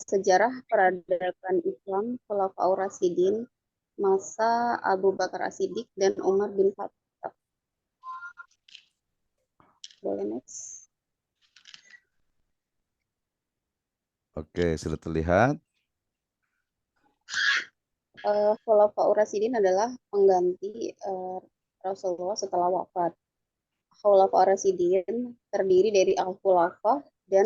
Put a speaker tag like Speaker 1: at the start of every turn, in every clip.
Speaker 1: Sejarah peradaban Islam Khulafaur Rasyidin masa Abu Bakar As-Siddiq dan Umar bin Khattab. Boleh next.
Speaker 2: Oke, sudah terlihat.
Speaker 1: Khulafaur Rasyidin adalah pengganti Rasulullah setelah wafat. Khulafaur Rasyidin terdiri dari Al-Khulafa dan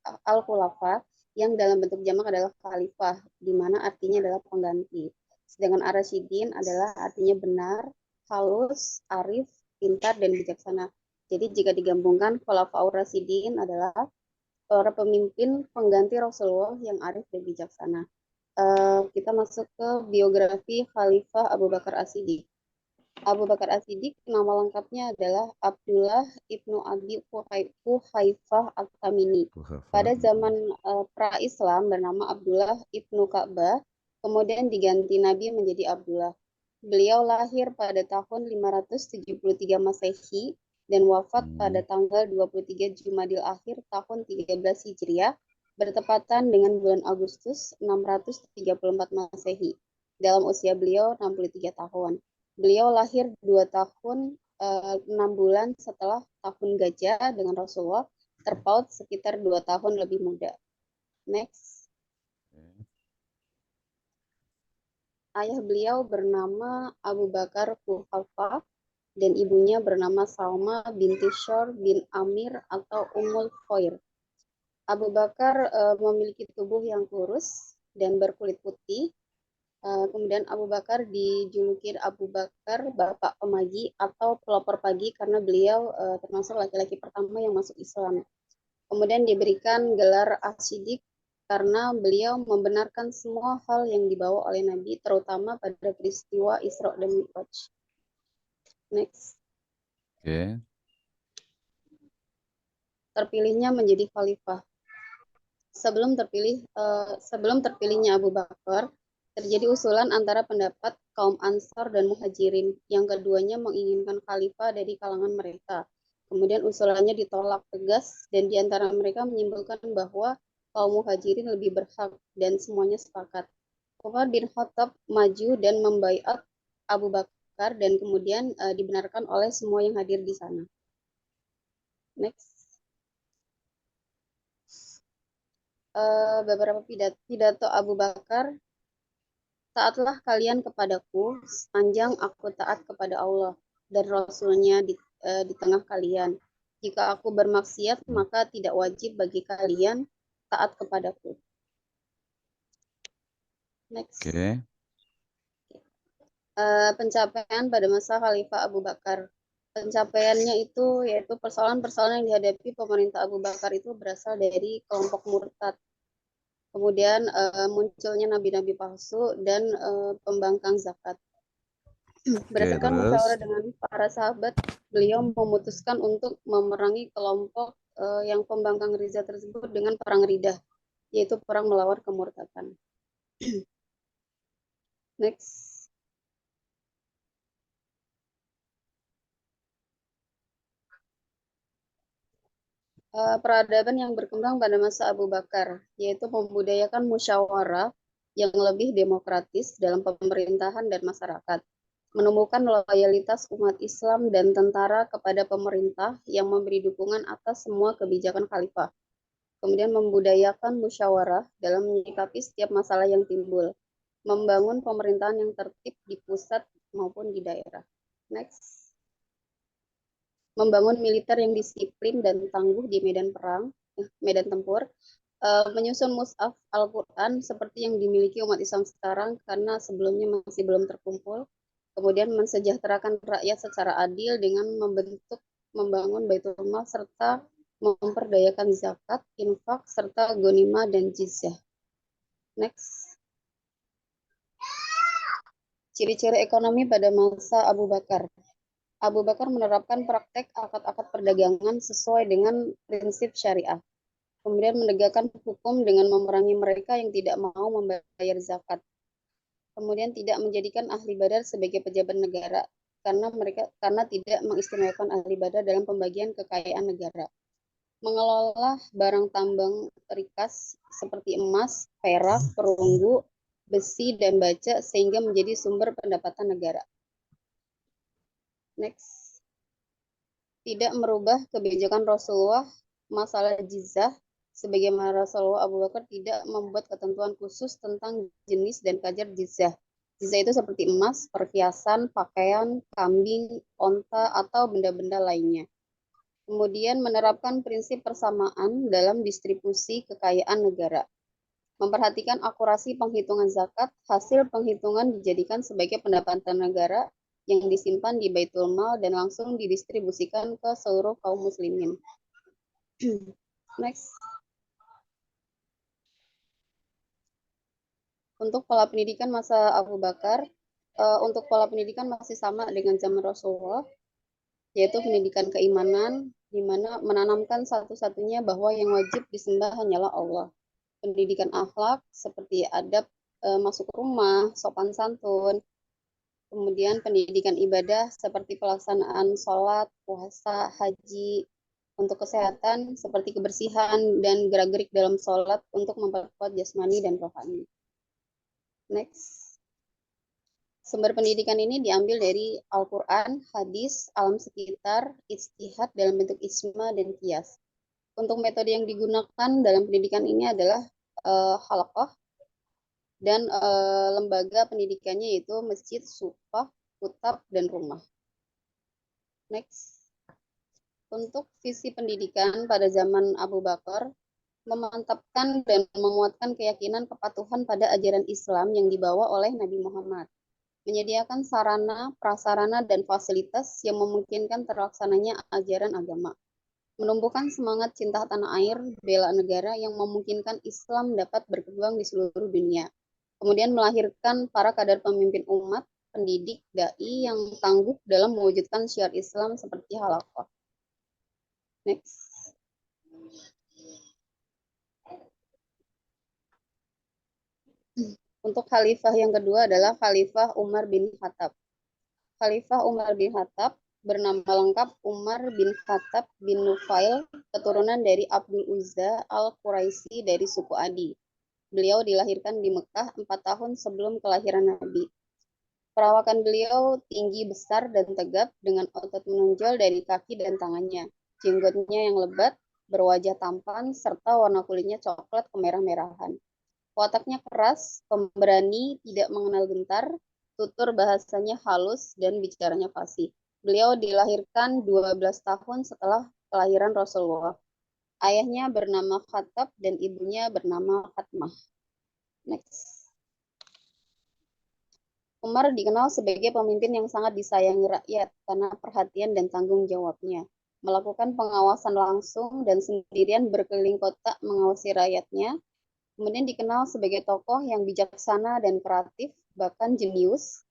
Speaker 1: Al-Khulafa yang dalam bentuk jamak adalah khalifah, di mana artinya adalah pengganti. Sedangkan Ar-Rasyidin adalah artinya benar, halus, arif, pintar, dan bijaksana. Jadi jika digabungkan, Khulafaur Rasyidin adalah para pemimpin pengganti Rasulullah yang arif dan bijaksana. Kita masuk ke biografi Khalifah Abu Bakar As-Siddiq. Abu Bakar As-Siddiq nama lengkapnya adalah Abdullah ibnu Abi Quhaifah At-Tamimi. Pada zaman pra-Islam bernama Abdullah ibnu Ka'bah, kemudian diganti Nabi menjadi Abdullah. Beliau lahir pada tahun 573 Masehi dan wafat pada tanggal 23 Jumadil Akhir tahun 13 Hijriah bertepatan dengan bulan Agustus 634 Masehi. Dalam usia beliau 63 tahun. Beliau lahir 2 tahun 6 bulan setelah tahun gajah dengan Rasulullah, terpaut sekitar 2 tahun lebih muda. Next. Ayah beliau bernama Abu Bakar Quhafa dan ibunya bernama Salma binti Syar bin Amir atau Ummul Khair. Abu Bakar memiliki tubuh yang kurus dan berkulit putih. Kemudian Abu Bakar dijuluki Abu Bakar Bapak Pemagi atau pelopor pagi karena beliau termasuk laki-laki pertama yang masuk Islam. Kemudian diberikan gelar As-Siddiq karena beliau membenarkan semua hal yang dibawa oleh Nabi, terutama pada peristiwa Isra dan Mi'raj. Next.
Speaker 2: Oke.
Speaker 1: Terpilihnya menjadi khalifah. Sebelum terpilihnya Abu Bakar, terjadi usulan antara pendapat kaum Ansar dan Muhajirin, yang keduanya menginginkan khalifah dari kalangan mereka. Kemudian usulannya ditolak tegas dan di antara mereka menyimpulkan bahwa kaum Muhajirin lebih berhak dan semuanya sepakat. Umar bin Khattab maju dan membaiat Abu Bakar dan kemudian dibenarkan oleh semua yang hadir di sana. Next. Beberapa pidato Abu Bakar. Taatlah kalian kepadaku, sepanjang aku taat kepada Allah dan Rasul-Nya di tengah kalian. Jika aku bermaksiat, maka tidak wajib bagi kalian taat kepadaku. Next.
Speaker 2: Oke.
Speaker 1: Pencapaian pada masa Khalifah Abu Bakar. Pencapaiannya itu yaitu persoalan-persoalan yang dihadapi pemerintah Abu Bakar itu berasal dari kelompok murtad. Kemudian munculnya nabi-nabi palsu dan pembangkang zakat. Berdasarkan musyawarah dengan para sahabat, beliau memutuskan untuk memerangi kelompok yang pembangkang Ridha tersebut dengan perang Ridha, yaitu perang melawan kemurtadan. Next. Peradaban yang berkembang pada masa Abu Bakar, yaitu membudayakan musyawarah yang lebih demokratis dalam pemerintahan dan masyarakat, menumbuhkan loyalitas umat Islam dan tentara kepada pemerintah yang memberi dukungan atas semua kebijakan khalifah, kemudian membudayakan musyawarah dalam menyikapi setiap masalah yang timbul, membangun pemerintahan yang tertib di pusat maupun di daerah. Next. Membangun militer yang disiplin dan tangguh di medan tempur, menyusun mushaf Al-Quran seperti yang dimiliki umat Islam sekarang karena sebelumnya masih belum terkumpul, kemudian mensejahterakan rakyat secara adil dengan membangun Baitul Mal serta memperdayakan zakat, infak, serta ghanimah dan jizyah. Next. Ciri-ciri ekonomi pada masa Abu Bakar. Abu Bakar menerapkan praktek akad-akad perdagangan sesuai dengan prinsip syariah. Kemudian menegakkan hukum dengan memerangi mereka yang tidak mau membayar zakat. Kemudian tidak menjadikan ahli badar sebagai pejabat negara karena tidak mengistimewakan ahli badar dalam pembagian kekayaan negara. mengelola barang tambang rikas seperti emas, perak, perunggu, besi, dan baja sehingga menjadi sumber pendapatan negara. Next. Tidak merubah kebijakan Rasulullah masalah jizah, sebagaimana Rasulullah Abu Bakar tidak membuat ketentuan khusus tentang jenis dan kadar jizah. Jizah itu seperti emas, perhiasan, pakaian, kambing, onta, atau benda-benda lainnya. Kemudian menerapkan prinsip persamaan dalam distribusi kekayaan negara. Memperhatikan akurasi penghitungan zakat, hasil penghitungan dijadikan sebagai pendapatan negara yang disimpan di Baitul Mal dan langsung didistribusikan ke seluruh kaum muslimin. Next. Untuk pola pendidikan masa Abu Bakar, untuk pola pendidikan masih sama dengan zaman Rasulullah, yaitu pendidikan keimanan, di mana menanamkan satu-satunya bahwa yang wajib disembah hanyalah Allah. Pendidikan akhlak seperti adab masuk rumah, sopan santun, kemudian pendidikan ibadah seperti pelaksanaan sholat, puasa, haji, untuk kesehatan seperti kebersihan dan gerak-gerik dalam sholat untuk memperkuat jasmani dan rohani. Next. Sumber pendidikan ini diambil dari Al-Quran, hadis, alam sekitar, ijtihad dalam bentuk ijma dan qiyas. Untuk metode yang digunakan dalam pendidikan ini adalah halaqah, dan lembaga pendidikannya yaitu masjid, sufah, kutab, dan rumah. Next. Untuk visi pendidikan pada zaman Abu Bakar, memantapkan dan menguatkan keyakinan kepatuhan pada ajaran Islam yang dibawa oleh Nabi Muhammad. Menyediakan sarana, prasarana, dan fasilitas yang memungkinkan terlaksananya ajaran agama. Menumbuhkan semangat cinta tanah air, bela negara yang memungkinkan Islam dapat berkembang di seluruh dunia. Kemudian melahirkan para kader pemimpin umat, pendidik, dai yang tangguh dalam mewujudkan syiar Islam seperti halaqah. Next. Untuk khalifah yang kedua adalah Khalifah Umar bin Khattab. Khalifah Umar bin Khattab bernama lengkap Umar bin Khattab bin Nufail, keturunan dari Abdul Uzza al-Quraisy dari suku Adi. Beliau dilahirkan di Mekah 4 tahun sebelum kelahiran Nabi. Perawakan beliau tinggi, besar, dan tegap dengan otot menonjol dari kaki dan tangannya. Jenggotnya yang lebat, berwajah tampan, serta warna kulitnya coklat kemerah-merahan. Wataknya keras, pemberani, tidak mengenal gentar, tutur bahasanya halus, dan bicaranya fasih. Beliau dilahirkan 12 tahun setelah kelahiran Rasulullah. Ayahnya bernama Khattab dan ibunya bernama Fatmah. Next. Umar dikenal sebagai pemimpin yang sangat disayangi rakyat karena perhatian dan tanggung jawabnya. Melakukan pengawasan langsung dan sendirian berkeliling kota mengawasi rakyatnya. Kemudian dikenal sebagai tokoh yang bijaksana dan kreatif, bahkan jenius.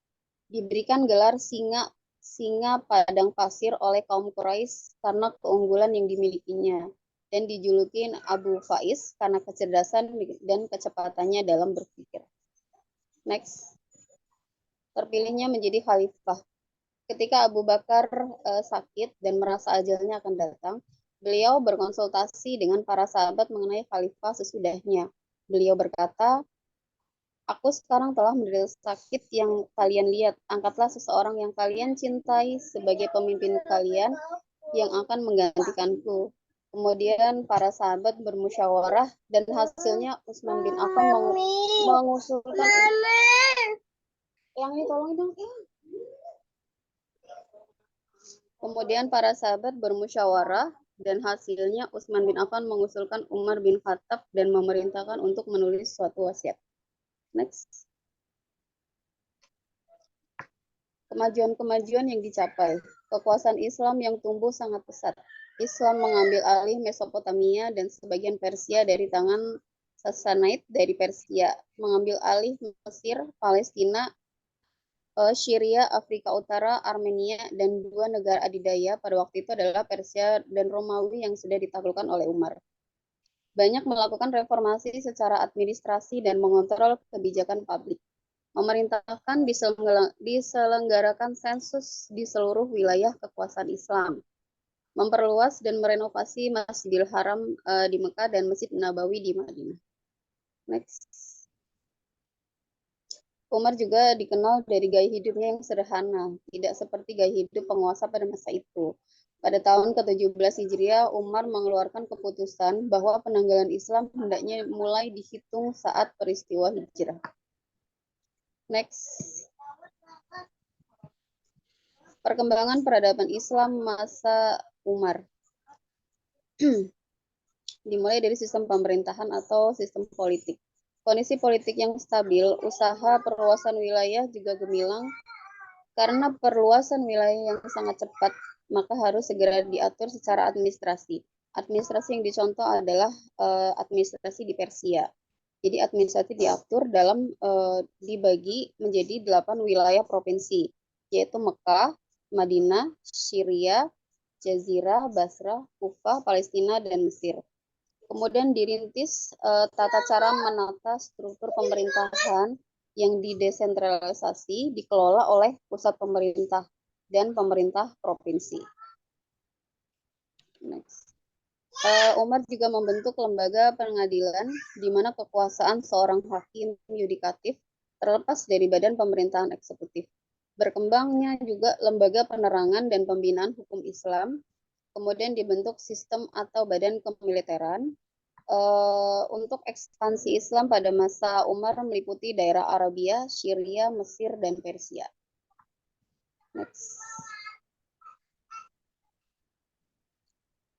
Speaker 1: Diberikan gelar singa padang pasir oleh kaum Quraisy karena keunggulan yang dimilikinya. Dan dijuluki Abu Faiz karena kecerdasan dan kecepatannya dalam berpikir. Next. Terpilihnya menjadi khalifah. Ketika Abu Bakar sakit dan merasa ajalnya akan datang, beliau berkonsultasi dengan para sahabat mengenai khalifah sesudahnya. Beliau berkata, "Aku sekarang telah menderita sakit yang kalian lihat. Angkatlah seseorang yang kalian cintai sebagai pemimpin kalian yang akan menggantikanku." Kemudian para sahabat bermusyawarah dan hasilnya Utsman bin Affan mengusulkan yang ini tolong dong. Kemudian para sahabat bermusyawarah dan hasilnya Utsman bin Affan mengusulkan Umar bin Khattab dan memerintahkan untuk menulis suatu wasiat. Next. Kemajuan-kemajuan yang dicapai. Kekuasaan Islam yang tumbuh sangat pesat. Islam mengambil alih Mesopotamia dan sebagian Persia dari tangan Sassanid dari Persia, mengambil alih Mesir, Palestina, Syria, Afrika Utara, Armenia, dan 2 negara adidaya pada waktu itu adalah Persia dan Romawi yang sudah ditaklukkan oleh Umar. Banyak melakukan reformasi secara administrasi dan mengontrol kebijakan publik. Memerintahkan diselenggarakan sensus di seluruh wilayah kekuasaan Islam. memperluas dan merenovasi Masjidil Haram di Mekah dan Masjid Nabawi di Madinah. Next. Umar juga dikenal dari gaya hidupnya yang sederhana, tidak seperti gaya hidup penguasa pada masa itu. Pada tahun ke-17 Hijriah, Umar mengeluarkan keputusan bahwa penanggalan Islam hendaknya mulai dihitung saat peristiwa hijrah. Next. Perkembangan peradaban Islam masa Umar. Dimulai dari sistem pemerintahan atau sistem politik. Kondisi politik yang stabil, usaha perluasan wilayah juga gemilang. Karena perluasan wilayah yang sangat cepat, maka harus segera diatur secara administrasi. Administrasi yang dicontoh adalah administrasi di Persia. Jadi administrasi diatur dalam dibagi menjadi 8 wilayah provinsi, yaitu Mekah, Madinah, Syria, Jazirah, Basrah, Kufah, Palestina, dan Mesir. Kemudian dirintis tata cara menata struktur pemerintahan yang didesentralisasi dikelola oleh pusat pemerintah dan pemerintah provinsi. Next. Umar juga membentuk lembaga pengadilan di mana kekuasaan seorang hakim yudikatif terlepas dari badan pemerintahan eksekutif. Berkembangnya juga lembaga penerangan dan pembinaan hukum Islam. Kemudian dibentuk sistem atau badan kemiliteran. Untuk ekspansi Islam pada masa Umar meliputi daerah Arabia, Syria, Mesir, dan Persia. Next.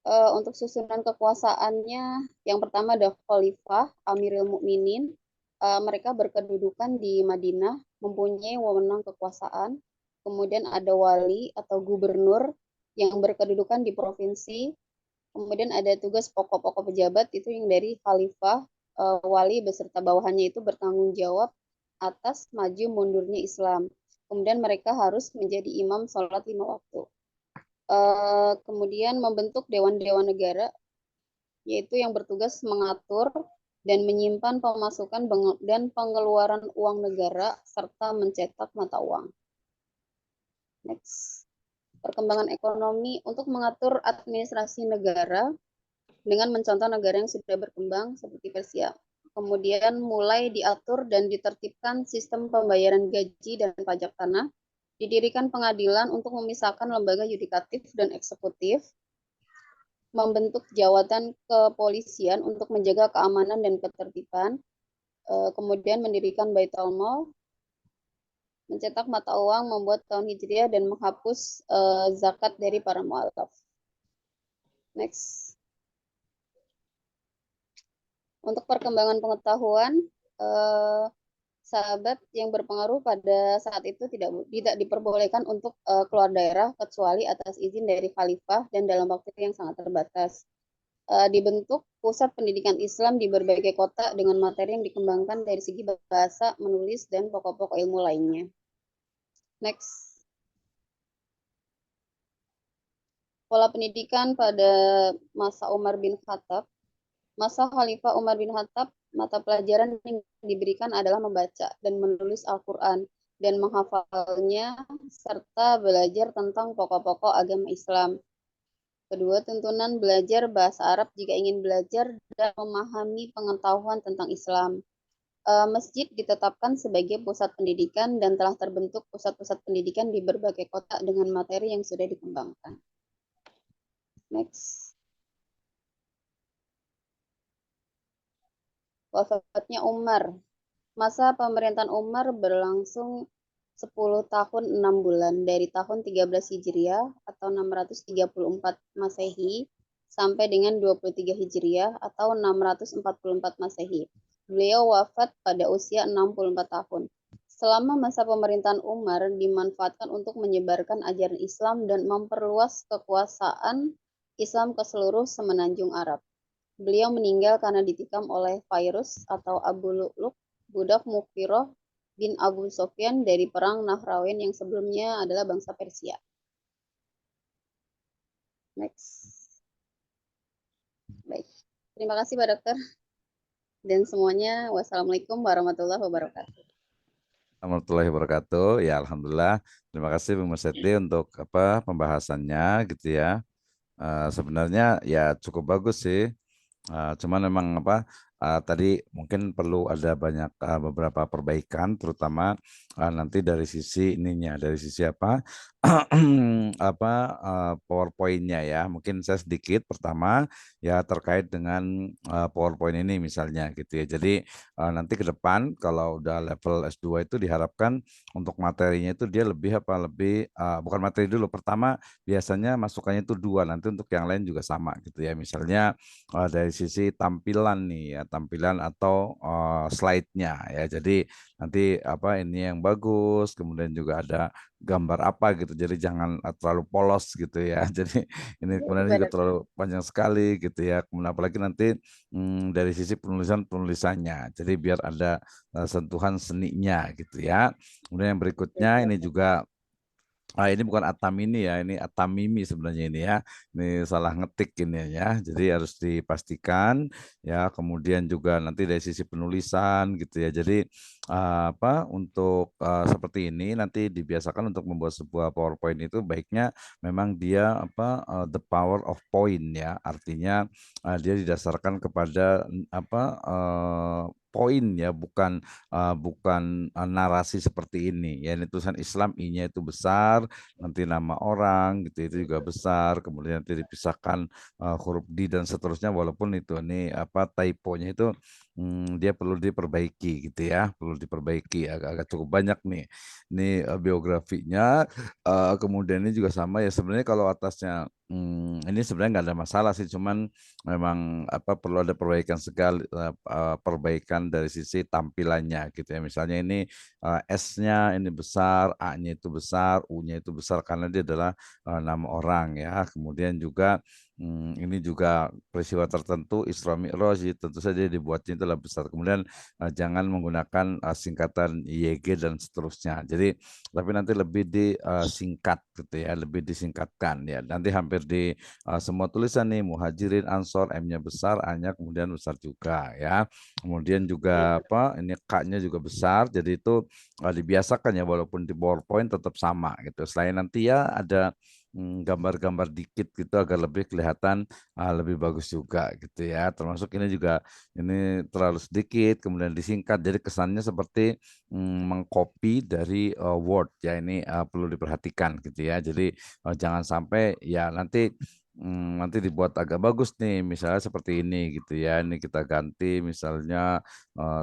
Speaker 1: Untuk susunan kekuasaannya, yang pertama ada Khalifah, Amirul Mukminin. Mereka berkedudukan di Madinah, mempunyai wewenang kekuasaan. Kemudian ada wali atau gubernur yang berkedudukan di provinsi. Kemudian ada tugas pokok-pokok pejabat itu yang dari khalifah, wali beserta bawahannya itu bertanggung jawab atas maju mundurnya Islam. Kemudian mereka harus menjadi imam sholat 5 waktu. Kemudian membentuk dewan-dewan negara, yaitu yang bertugas mengatur dan menyimpan pemasukan dan pengeluaran uang negara serta mencetak mata uang. Next. Perkembangan ekonomi untuk mengatur administrasi negara dengan mencontoh negara yang sudah berkembang seperti Persia. Kemudian mulai diatur dan ditertibkan sistem pembayaran gaji dan pajak tanah. Didirikan pengadilan untuk memisahkan lembaga yudikatif dan eksekutif. Membentuk jawatan kepolisian untuk menjaga keamanan dan ketertiban. Kemudian mendirikan Baitul Mal, mencetak mata uang, membuat tahun Hijriah, dan menghapus zakat dari para mu'alaf. Next. Untuk perkembangan pengetahuan, sahabat yang berpengaruh pada saat itu tidak diperbolehkan untuk keluar daerah kecuali atas izin dari khalifah dan dalam waktu yang sangat terbatas. Dibentuk pusat pendidikan Islam di berbagai kota dengan materi yang dikembangkan dari segi bahasa, menulis, dan pokok-pokok ilmu lainnya. Next. Pola pendidikan pada masa Umar bin Khattab. Masa Khalifah Umar bin Khattab, mata pelajaran yang diberikan adalah membaca dan menulis Al-Quran dan menghafalnya serta belajar tentang pokok-pokok agama Islam. Kedua, tuntunan belajar bahasa Arab jika ingin belajar dan memahami pengetahuan tentang Islam. Masjid ditetapkan sebagai pusat pendidikan dan telah terbentuk pusat-pusat pendidikan di berbagai kota dengan materi yang sudah dikembangkan. Next. Wafatnya Umar. Masa pemerintahan Umar berlangsung 10 tahun 6 bulan dari tahun 13 Hijriah atau 634 Masehi sampai dengan 23 Hijriah atau 644 Masehi. Beliau wafat pada usia 64 tahun. Selama masa pemerintahan Umar dimanfaatkan untuk menyebarkan ajaran Islam dan memperluas kekuasaan Islam ke seluruh semenanjung Arab. Beliau meninggal karena ditikam oleh Fairuz atau Abu Lu'luq, budak Mughirah bin Abu Sufyan dari perang Nahrawan yang sebelumnya adalah bangsa Persia. Next. Baik. Terima kasih Pak Dokter. Dan semuanya, wassalamualaikum warahmatullahi wabarakatuh.
Speaker 2: Warahmatullahi wabarakatuh. Ya, alhamdulillah. Terima kasih Bu Mas Setli untuk pembahasannya gitu ya. Sebenarnya ya cukup bagus sih. Cuman memang apa tadi mungkin perlu ada banyak beberapa perbaikan, terutama nanti dari sisi ininya, dari sisi apa apa PowerPoint-nya ya. Mungkin saya sedikit pertama ya terkait dengan PowerPoint ini misalnya gitu ya. Jadi nanti ke depan kalau udah level S2 itu diharapkan untuk materinya itu dia lebih apa lebih bukan materi dulu. Pertama biasanya masukannya itu dua, nanti untuk yang lain juga sama gitu ya. Misalnya dari sisi tampilan nih ya, tampilan atau slide-nya ya. Jadi nanti apa ini yang bagus, kemudian juga ada gambar apa gitu. Jadi jangan terlalu polos gitu ya. Jadi ini kemudian juga
Speaker 1: Benar.
Speaker 2: terlalu panjang sekali gitu ya. Kemudian apalagi nanti dari sisi penulisannya. Jadi biar ada sentuhan seninya gitu ya. Kemudian yang berikutnya ini juga ini bukan Atamini ya, ini Atamimi sebenarnya ini ya. Ini salah ngetik ini ya. Jadi harus dipastikan ya. Kemudian juga nanti dari sisi penulisan gitu ya. Jadi apa untuk seperti ini nanti dibiasakan untuk membuat sebuah PowerPoint itu baiknya memang dia apa the power of point ya. Artinya dia didasarkan kepada apa poin ya, bukan narasi seperti ini ya. Ini tulisan Islam I-nya itu besar, nanti nama orang gitu itu juga besar, kemudian nanti dipisahkan huruf D dan seterusnya, walaupun itu ini apa typonya itu dia perlu diperbaiki gitu ya, perlu diperbaiki agak-agak cukup banyak nih. Ini biografinya, kemudian ini juga sama ya sebenarnya kalau atasnya ini sebenarnya nggak ada masalah sih, cuman memang apa perlu ada perbaikan sekali, perbaikan dari sisi tampilannya gitu ya. Misalnya ini S-nya ini besar, A-nya itu besar, U-nya itu besar karena dia adalah nama orang ya. Kemudian juga ini juga peristiwa tertentu Isra Mi'raj tentu saja dibuatnya itu lebih besar. Kemudian jangan menggunakan singkatan YG dan seterusnya. Jadi tapi nanti lebih disingkat gitu ya, lebih disingkatkan ya. Nanti hampir di semua tulisan nih Muhajirin, Ansor, M-nya besar, A-nya kemudian besar juga ya. Kemudian
Speaker 1: Ya,
Speaker 2: juga apa ini K-nya juga besar. Jadi itu dibiasakan ya walaupun di PowerPoint tetap sama gitu. Selain nanti ya ada gambar-gambar dikit gitu agar lebih kelihatan lebih bagus juga gitu ya. Termasuk ini juga ini terlalu sedikit kemudian disingkat jadi kesannya seperti mengcopy dari Word ya. Ini perlu diperhatikan gitu ya. Jadi jangan sampai ya nanti dibuat agak bagus nih misalnya seperti ini gitu ya. Ini kita ganti misalnya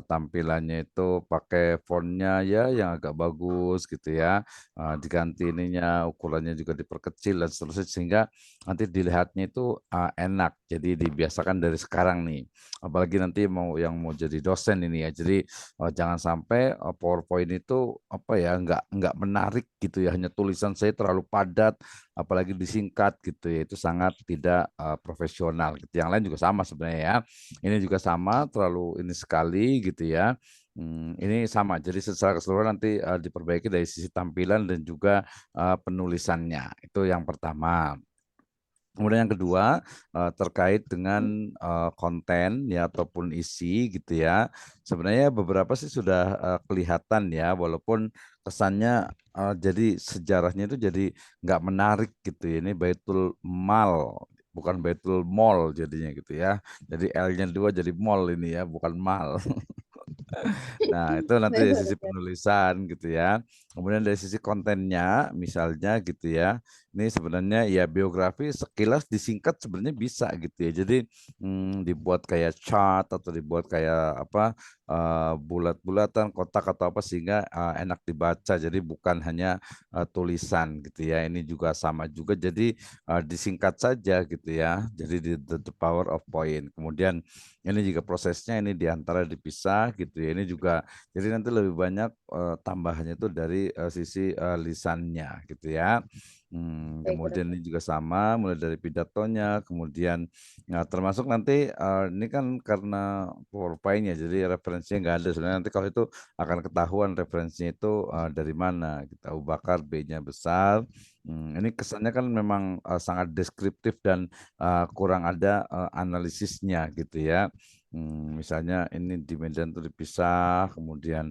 Speaker 2: tampilannya itu pakai fontnya ya yang agak bagus gitu ya. Diganti ininya ukurannya juga diperkecil dan seterusnya sehingga nanti dilihatnya itu enak. Jadi dibiasakan dari sekarang nih. Apalagi nanti mau jadi dosen ini ya. Jadi jangan sampai PowerPoint itu apa ya nggak menarik gitu ya. Hanya tulisan saya terlalu padat apalagi disingkat gitu ya. Itu sangat tidak profesional gitu. Yang lain juga sama sebenarnya ya. Ini juga sama terlalu ini sekali gitu ya. Ini sama, jadi secara keseluruhan nanti diperbaiki dari sisi tampilan dan juga penulisannya. Itu yang pertama. Kemudian yang kedua terkait dengan konten ya ataupun isi gitu ya. Sebenarnya beberapa sih sudah kelihatan ya, walaupun kesannya jadi sejarahnya itu jadi nggak menarik gitu ya. Ini Baitul Mal bukan Baitul Mall jadinya gitu ya. Jadi L-nya dua jadi mall ini ya, bukan mal. Nah, itu nanti dari sisi
Speaker 1: benar.
Speaker 2: penulisan gitu ya. Kemudian dari sisi kontennya, misalnya gitu ya. Ini sebenarnya ya biografi sekilas disingkat sebenarnya bisa gitu ya. Jadi dibuat kayak chart atau dibuat kayak apa bulat-bulatan, kotak atau apa sehingga enak dibaca. Jadi bukan hanya tulisan gitu ya. Ini juga sama juga. Jadi disingkat saja gitu ya. Jadi the power of point. Kemudian ini juga prosesnya ini diantara dipisah gitu ya. Ini juga jadi nanti lebih banyak tambahannya itu dari sisi lisannya gitu ya.
Speaker 1: Baik,
Speaker 2: Kemudian ini juga sama mulai dari pidatonya, kemudian termasuk nanti ini kan karena PowerPoint ya, jadi referensinya nggak ada. Sebenarnya nanti kalau itu akan ketahuan referensinya itu dari mana. Kita Abu Bakar B-nya besar. Ini kesannya kan memang sangat deskriptif dan kurang ada analisisnya gitu ya. Misalnya ini di Medan itu dipisah, kemudian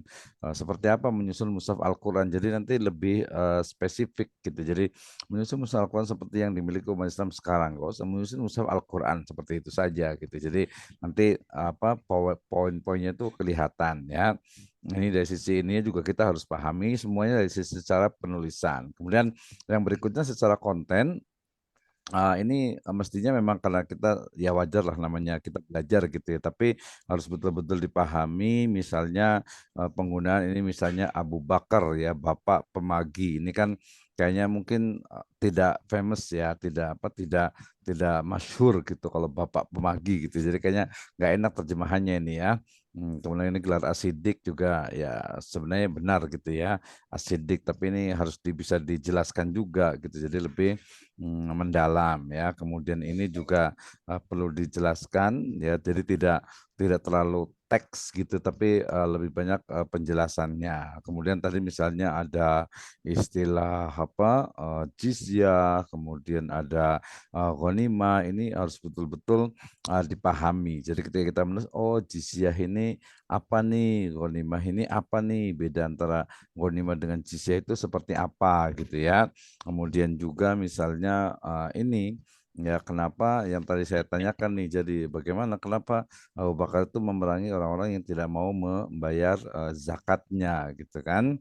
Speaker 2: seperti apa menyusun mushaf Al-Quran. Jadi nanti lebih spesifik gitu. Jadi menyusun mushaf Al-Quran seperti yang dimiliki umat Islam sekarang. Gak usah menyusun mushaf Al-Quran seperti itu saja gitu. Jadi nanti apa poin-poinnya itu kelihatan ya. Ini dari sisi ini juga kita harus pahami semuanya dari sisi secara penulisan. Kemudian yang berikutnya secara konten. Ini mestinya memang karena kita ya wajar lah namanya kita belajar gitu ya, tapi harus betul-betul dipahami misalnya penggunaan ini misalnya Abu Bakar ya, Bapak Pemagi. Ini kan kayaknya mungkin tidak famous ya, tidak masyhur gitu kalau Bapak Pemagi gitu. Jadi kayaknya nggak enak terjemahannya ini ya. Kemudian ini gelar asidik juga ya sebenarnya benar gitu ya, asidik, tapi ini harus bisa dijelaskan juga gitu. Jadi lebih mendalam ya. Kemudian ini juga perlu dijelaskan ya. Jadi tidak terlalu teks gitu, tapi lebih banyak penjelasannya. Kemudian tadi misalnya ada istilah apa jizyah, kemudian ada ghanimah. Ini harus betul-betul dipahami. Jadi ketika kita menulis, oh jizyah ini apa nih, ghanimah ini apa nih, beda antara ghanimah dengan jizyah itu seperti apa gitu ya. Kemudian juga misalnya ini ya kenapa yang tadi saya tanyakan nih, jadi bagaimana kenapa Abu Bakar itu memerangi orang-orang yang tidak mau membayar zakatnya gitu kan.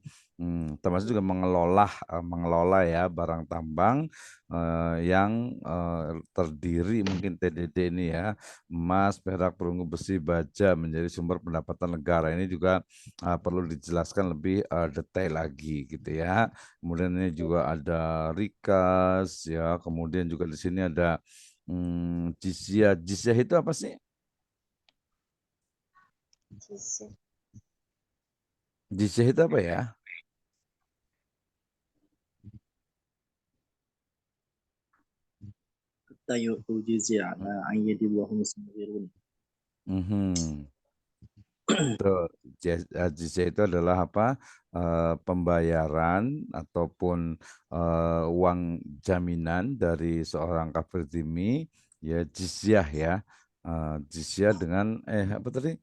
Speaker 2: Termasuk juga mengelola ya barang tambang yang terdiri mungkin TDD ini ya, emas, perak, perunggu, besi, baja menjadi sumber pendapatan negara. Ini juga perlu dijelaskan lebih detail lagi gitu ya. Kemudian ini juga ada rikas ya, kemudian juga di sini ada jizyah. Jizyah itu apa sih?
Speaker 1: Jizyah.
Speaker 2: Jizyah itu apa ya?
Speaker 3: حتى يؤتوا الجزية على أن يد وهم صاغرون.
Speaker 2: Mhm. Betul. Jizyah itu adalah apa? Pembayaran ataupun uang jaminan dari seorang kafir dhimmi ya, jizyah ya. Jizyah dengan apa tadi?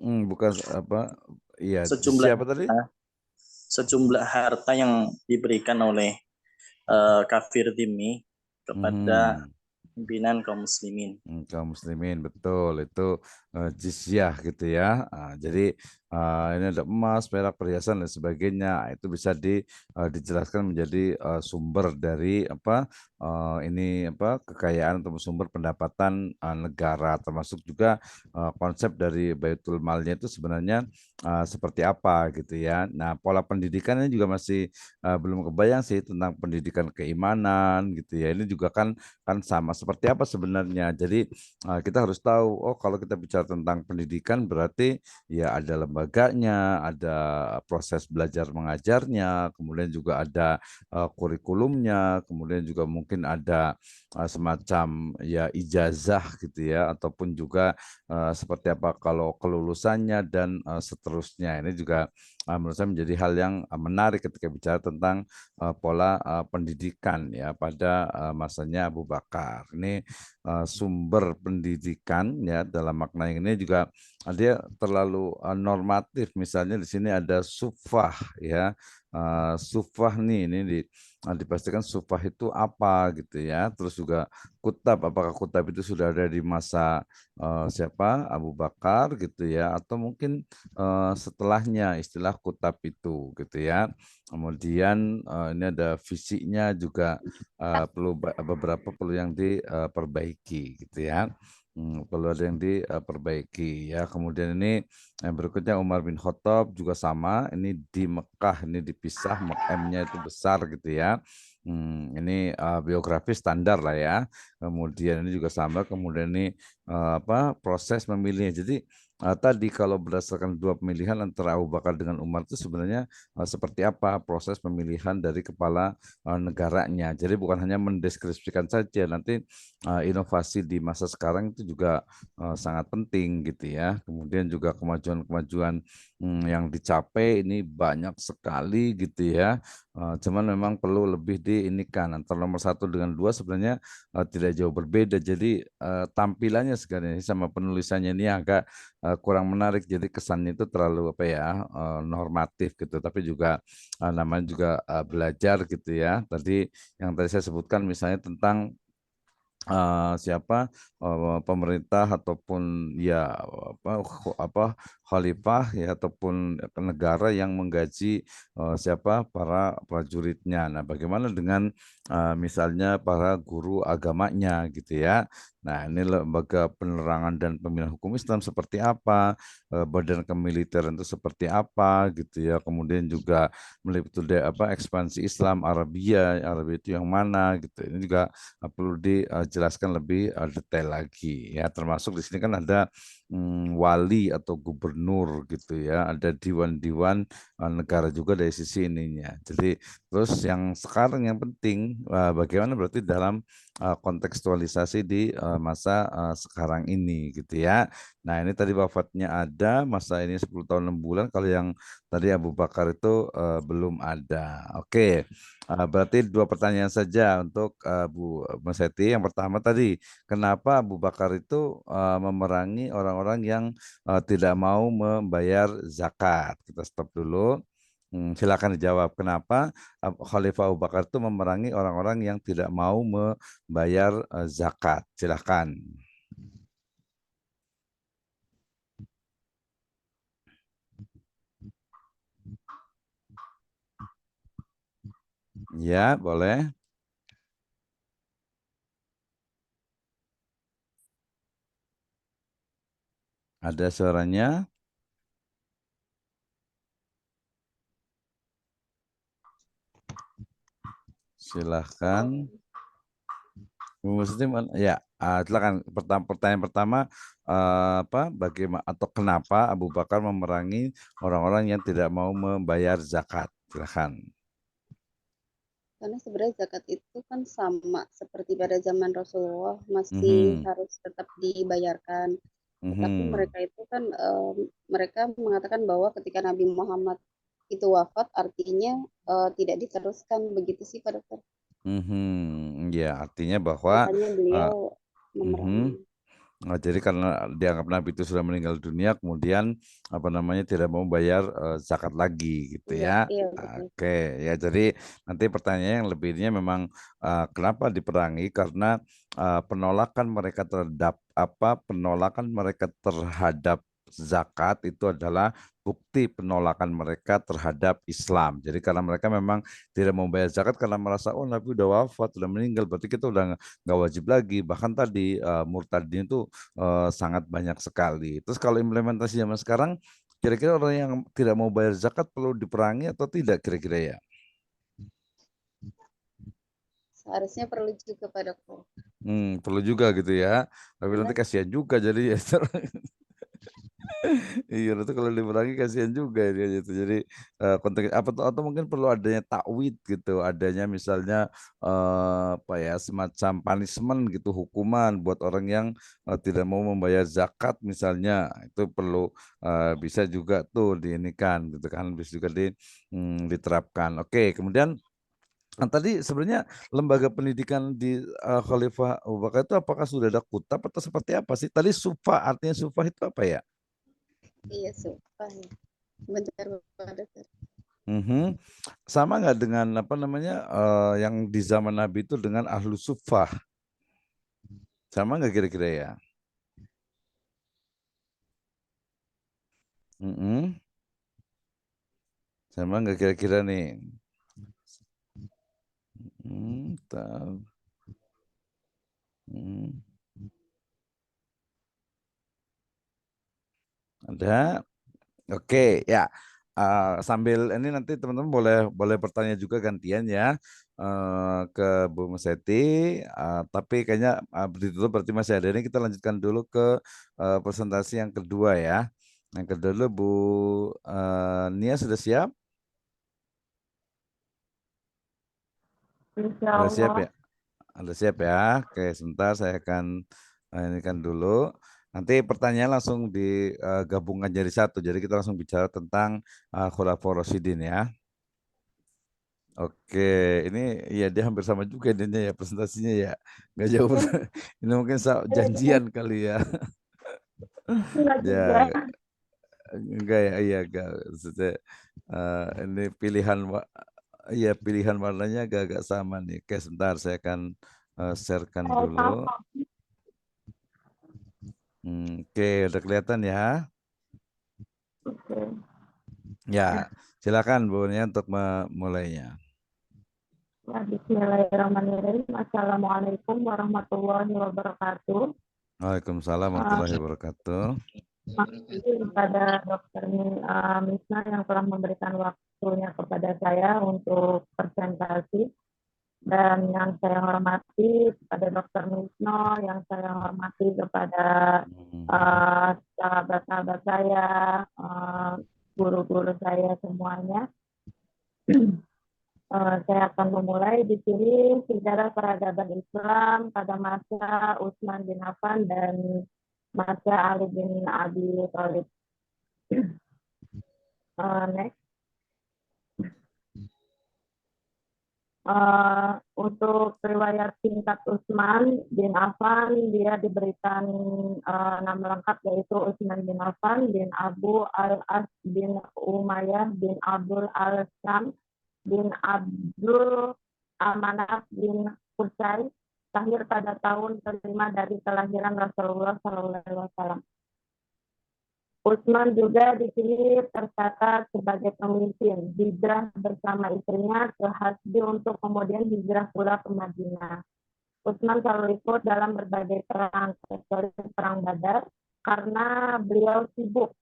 Speaker 2: Bukan apa? Iya,
Speaker 3: Sejumlah
Speaker 2: jizyah apa tadi?
Speaker 3: sejumlah harta yang diberikan oleh kafir dhimmi kepada
Speaker 2: Mhm.
Speaker 3: pimpinan kaum muslimin.
Speaker 2: Kaum muslimin betul itu jizyah gitu ya. Jadi ini ada emas, perak, perhiasan dan sebagainya. Itu bisa dijelaskan menjadi sumber dari apa ini apa kekayaan atau sumber pendapatan negara, termasuk juga konsep dari Baitul Malnya itu sebenarnya seperti apa gitu ya. Nah, pola pendidikannya juga masih belum kebayang sih tentang pendidikan keimanan gitu ya. Ini juga kan sama seperti apa sebenarnya. Jadi kita harus tahu, oh kalau kita bicara tentang pendidikan berarti ya ada lembaganya, ada proses belajar mengajarnya, kemudian juga ada kurikulumnya, kemudian juga mungkin ada semacam ya ijazah gitu ya, ataupun juga seperti apa kalau kelulusannya dan seterusnya. Ini juga menurut saya menjadi hal yang menarik ketika bicara tentang pola pendidikan ya pada masanya Abu Bakar. Ini sumber pendidikan ya dalam makna yang ini juga dia terlalu normatif. Misalnya di sini ada sufah ya. Sufah nih ini dipastikan sufah itu apa gitu ya. Terus juga kutab, apakah kutab itu sudah ada di masa siapa Abu Bakar gitu ya, atau mungkin setelahnya istilah kutab itu gitu ya. Kemudian ini ada fisiknya juga perlu beberapa perlu yang diperbaiki gitu ya. Perlu ada yang diperbaiki ya. Kemudian ini yang berikutnya Umar bin Khattab juga sama. Ini di Mekah, ini dipisah, M-nya itu besar gitu ya. Ini biografi standar lah ya. Kemudian ini juga sama. Kemudian ini apa proses memilih. Jadi tadi kalau berdasarkan dua pemilihan antara Abu Bakar dengan Umar itu sebenarnya seperti apa proses pemilihan dari kepala negaranya. Jadi bukan hanya mendeskripsikan saja, nanti inovasi di masa sekarang itu juga sangat penting gitu ya. Kemudian juga kemajuan-kemajuan yang dicapai ini banyak sekali gitu ya. Cuman memang perlu lebih diinikan antara nomor satu dengan dua sebenarnya tidak jauh berbeda. Jadi tampilannya sekarang ini sama penulisannya ini agak kurang menarik. Jadi kesannya itu terlalu apa ya normatif gitu. Tapi juga namanya juga belajar gitu ya. Tadi yang tadi saya sebutkan misalnya tentang siapa pemerintah ataupun ya apa khalifah ya ataupun negara yang menggaji siapa para prajuritnya. Nah, bagaimana dengan misalnya para guru agamanya gitu ya. Nah, ini lembaga penerangan dan pembinaan hukum Islam seperti apa, badan kemiliteran itu seperti apa gitu ya. Kemudian juga meliputi apa ekspansi Islam Arabia, Arabia itu yang mana gitu. Ini juga perlu dijelaskan lebih detail lagi ya, termasuk di sini kan ada wali atau gubernur gitu ya, ada diwan-diwan negara juga dari sisi ininya. Jadi terus yang sekarang yang penting bagaimana berarti dalam kontekstualisasi di masa sekarang ini gitu ya. Nah, ini tadi wafatnya ada, masa ini 10 tahun 6 bulan, kalau yang tadi Abu Bakar itu belum ada. Oke. Berarti dua pertanyaan saja untuk Bu Meseti. Yang pertama tadi, kenapa Abu Bakar itu memerangi orang-orang yang tidak mau membayar zakat? Kita stop dulu. Silakan dijawab. Kenapa Khalifah Abu Bakar itu memerangi orang-orang yang tidak mau membayar zakat? Silakan. Ya, boleh. Ada suaranya. Silahkan. Muslim, ya, silakan. Pertanyaan pertama, apa, bagaimana atau kenapa Abu Bakar memerangi orang-orang yang tidak mau membayar zakat? Silakan.
Speaker 1: Karena sebenarnya zakat itu kan sama seperti pada zaman Rasulullah masih
Speaker 2: Mhm,
Speaker 1: harus tetap dibayarkan. Tetapi
Speaker 2: mhm,
Speaker 1: mereka itu kan mereka mengatakan bahwa ketika Nabi Muhammad itu wafat artinya tidak diteruskan begitu sih pada
Speaker 2: mhm. Ya, artinya bahwa
Speaker 1: makanya
Speaker 2: eh,
Speaker 1: beliau
Speaker 2: mhm.
Speaker 1: memerangi.
Speaker 2: Jadi karena dianggap Nabi itu sudah meninggal dunia, kemudian apa namanya tidak mau bayar zakat lagi gitu
Speaker 1: Iya,
Speaker 2: ya.
Speaker 1: iya betul.
Speaker 2: Oke, ya jadi nanti pertanyaannya yang lebihnya memang kenapa diperangi? Karena penolakan mereka terhadap penolakan mereka terhadap zakat itu adalah bukti penolakan mereka terhadap Islam. Jadi karena mereka memang tidak mau bayar zakat karena merasa oh Nabi udah wafat, udah meninggal, berarti kita udah nggak wajib lagi. Bahkan tadi murtadin itu sangat banyak sekali. Terus kalau implementasi zaman sekarang, kira-kira orang yang tidak mau bayar zakat perlu diperangi atau tidak kira-kira ya?
Speaker 1: Seharusnya perlu juga padaku.
Speaker 2: Perlu juga gitu ya. Tapi nanti
Speaker 1: Karena
Speaker 2: kasihan juga jadi ya. Iya, nanti kalau diperangi kasihan juga dia gitu. Jadi konteks apa tuh atau mungkin perlu adanya takwid gitu, adanya misalnya apa ya semacam punishment gitu, hukuman buat orang yang tidak mau membayar zakat misalnya. Itu perlu bisa juga tuh diinikan gitu kan, bisa juga diterapkan. Oke, kemudian tadi sebenarnya lembaga pendidikan di Khalifah Abu Bakar itu apakah sudah ada kutab atau seperti apa sih? Tadi sufa, artinya sufa itu apa ya?
Speaker 1: iya sumpah ya. Bentar pada
Speaker 2: Mhm. Sama nggak dengan apa namanya yang di zaman Nabi itu dengan ahlu sufah? Sama nggak kira-kira ya? Mhm. Sama nggak kira-kira nih? Tahu. Hmm, ada. Oke, ya. Sambil ini nanti teman-teman boleh boleh bertanya juga gantian ya ke Bu Meseti. Tapi kayaknya ditutup berarti masih ada ini kita lanjutkan dulu ke presentasi yang kedua ya. Yang kedua dulu Bu Nia sudah siap?
Speaker 4: Insya
Speaker 2: Sudah siap
Speaker 4: Allah.
Speaker 2: ya? Sudah siap ya? Oke, sebentar saya akan ini kan dulu. Nanti pertanyaan langsung digabungkan jadi satu. Jadi kita langsung bicara tentang Khulafaur Rasyidin ya. Oke, ini ya dia hampir sama juga ininya ya presentasinya ya. Nggak jauh. Ini mungkin janjian kali ya.
Speaker 4: Enggak juga.
Speaker 2: Ya, enggak ya, iya enggak. Maksudnya, ini iya pilihan warnanya agak-agak sama nih. Oke, sebentar saya akan sharekan dulu.
Speaker 4: Sama.
Speaker 2: Oke, udah kelihatan ya.
Speaker 4: Oke.
Speaker 2: Ya, silakan Bu Nia untuk memulainya.
Speaker 4: Ya, bismillahirrahmanirrahim. Assalamualaikum warahmatullahi wabarakatuh.
Speaker 2: Waalaikumsalam warahmatullahi wabarakatuh.
Speaker 4: Makasih kepada Dr. Misna yang telah memberikan waktunya kepada saya untuk presentasi. Dan yang saya hormati kepada Dr. Misno, yang saya hormati kepada sahabat-sahabat saya, guru-guru saya semuanya. Saya akan memulai di sini sejarah peradaban Islam pada masa Utsman bin Affan dan masa Ali bin Abi Thalib. Next. Untuk riwayat singkat Utsman bin Affan, dia diberikan nama lengkap yaitu Utsman bin Affan bin Abu al-As bin Umayyah bin Abdul al-Sam bin Abdul Amanaf bin Qusay, lahir pada tahun kelima dari kelahiran Rasulullah SAW. Utsman juga di sini tercatat sebagai pemimpin hijrah bersama istrinya ke Hasbi untuk kemudian hijrah pula ke Madinah. Utsman selalu ikut dalam berbagai perang, kecuali perang Badar, karena beliau sibuk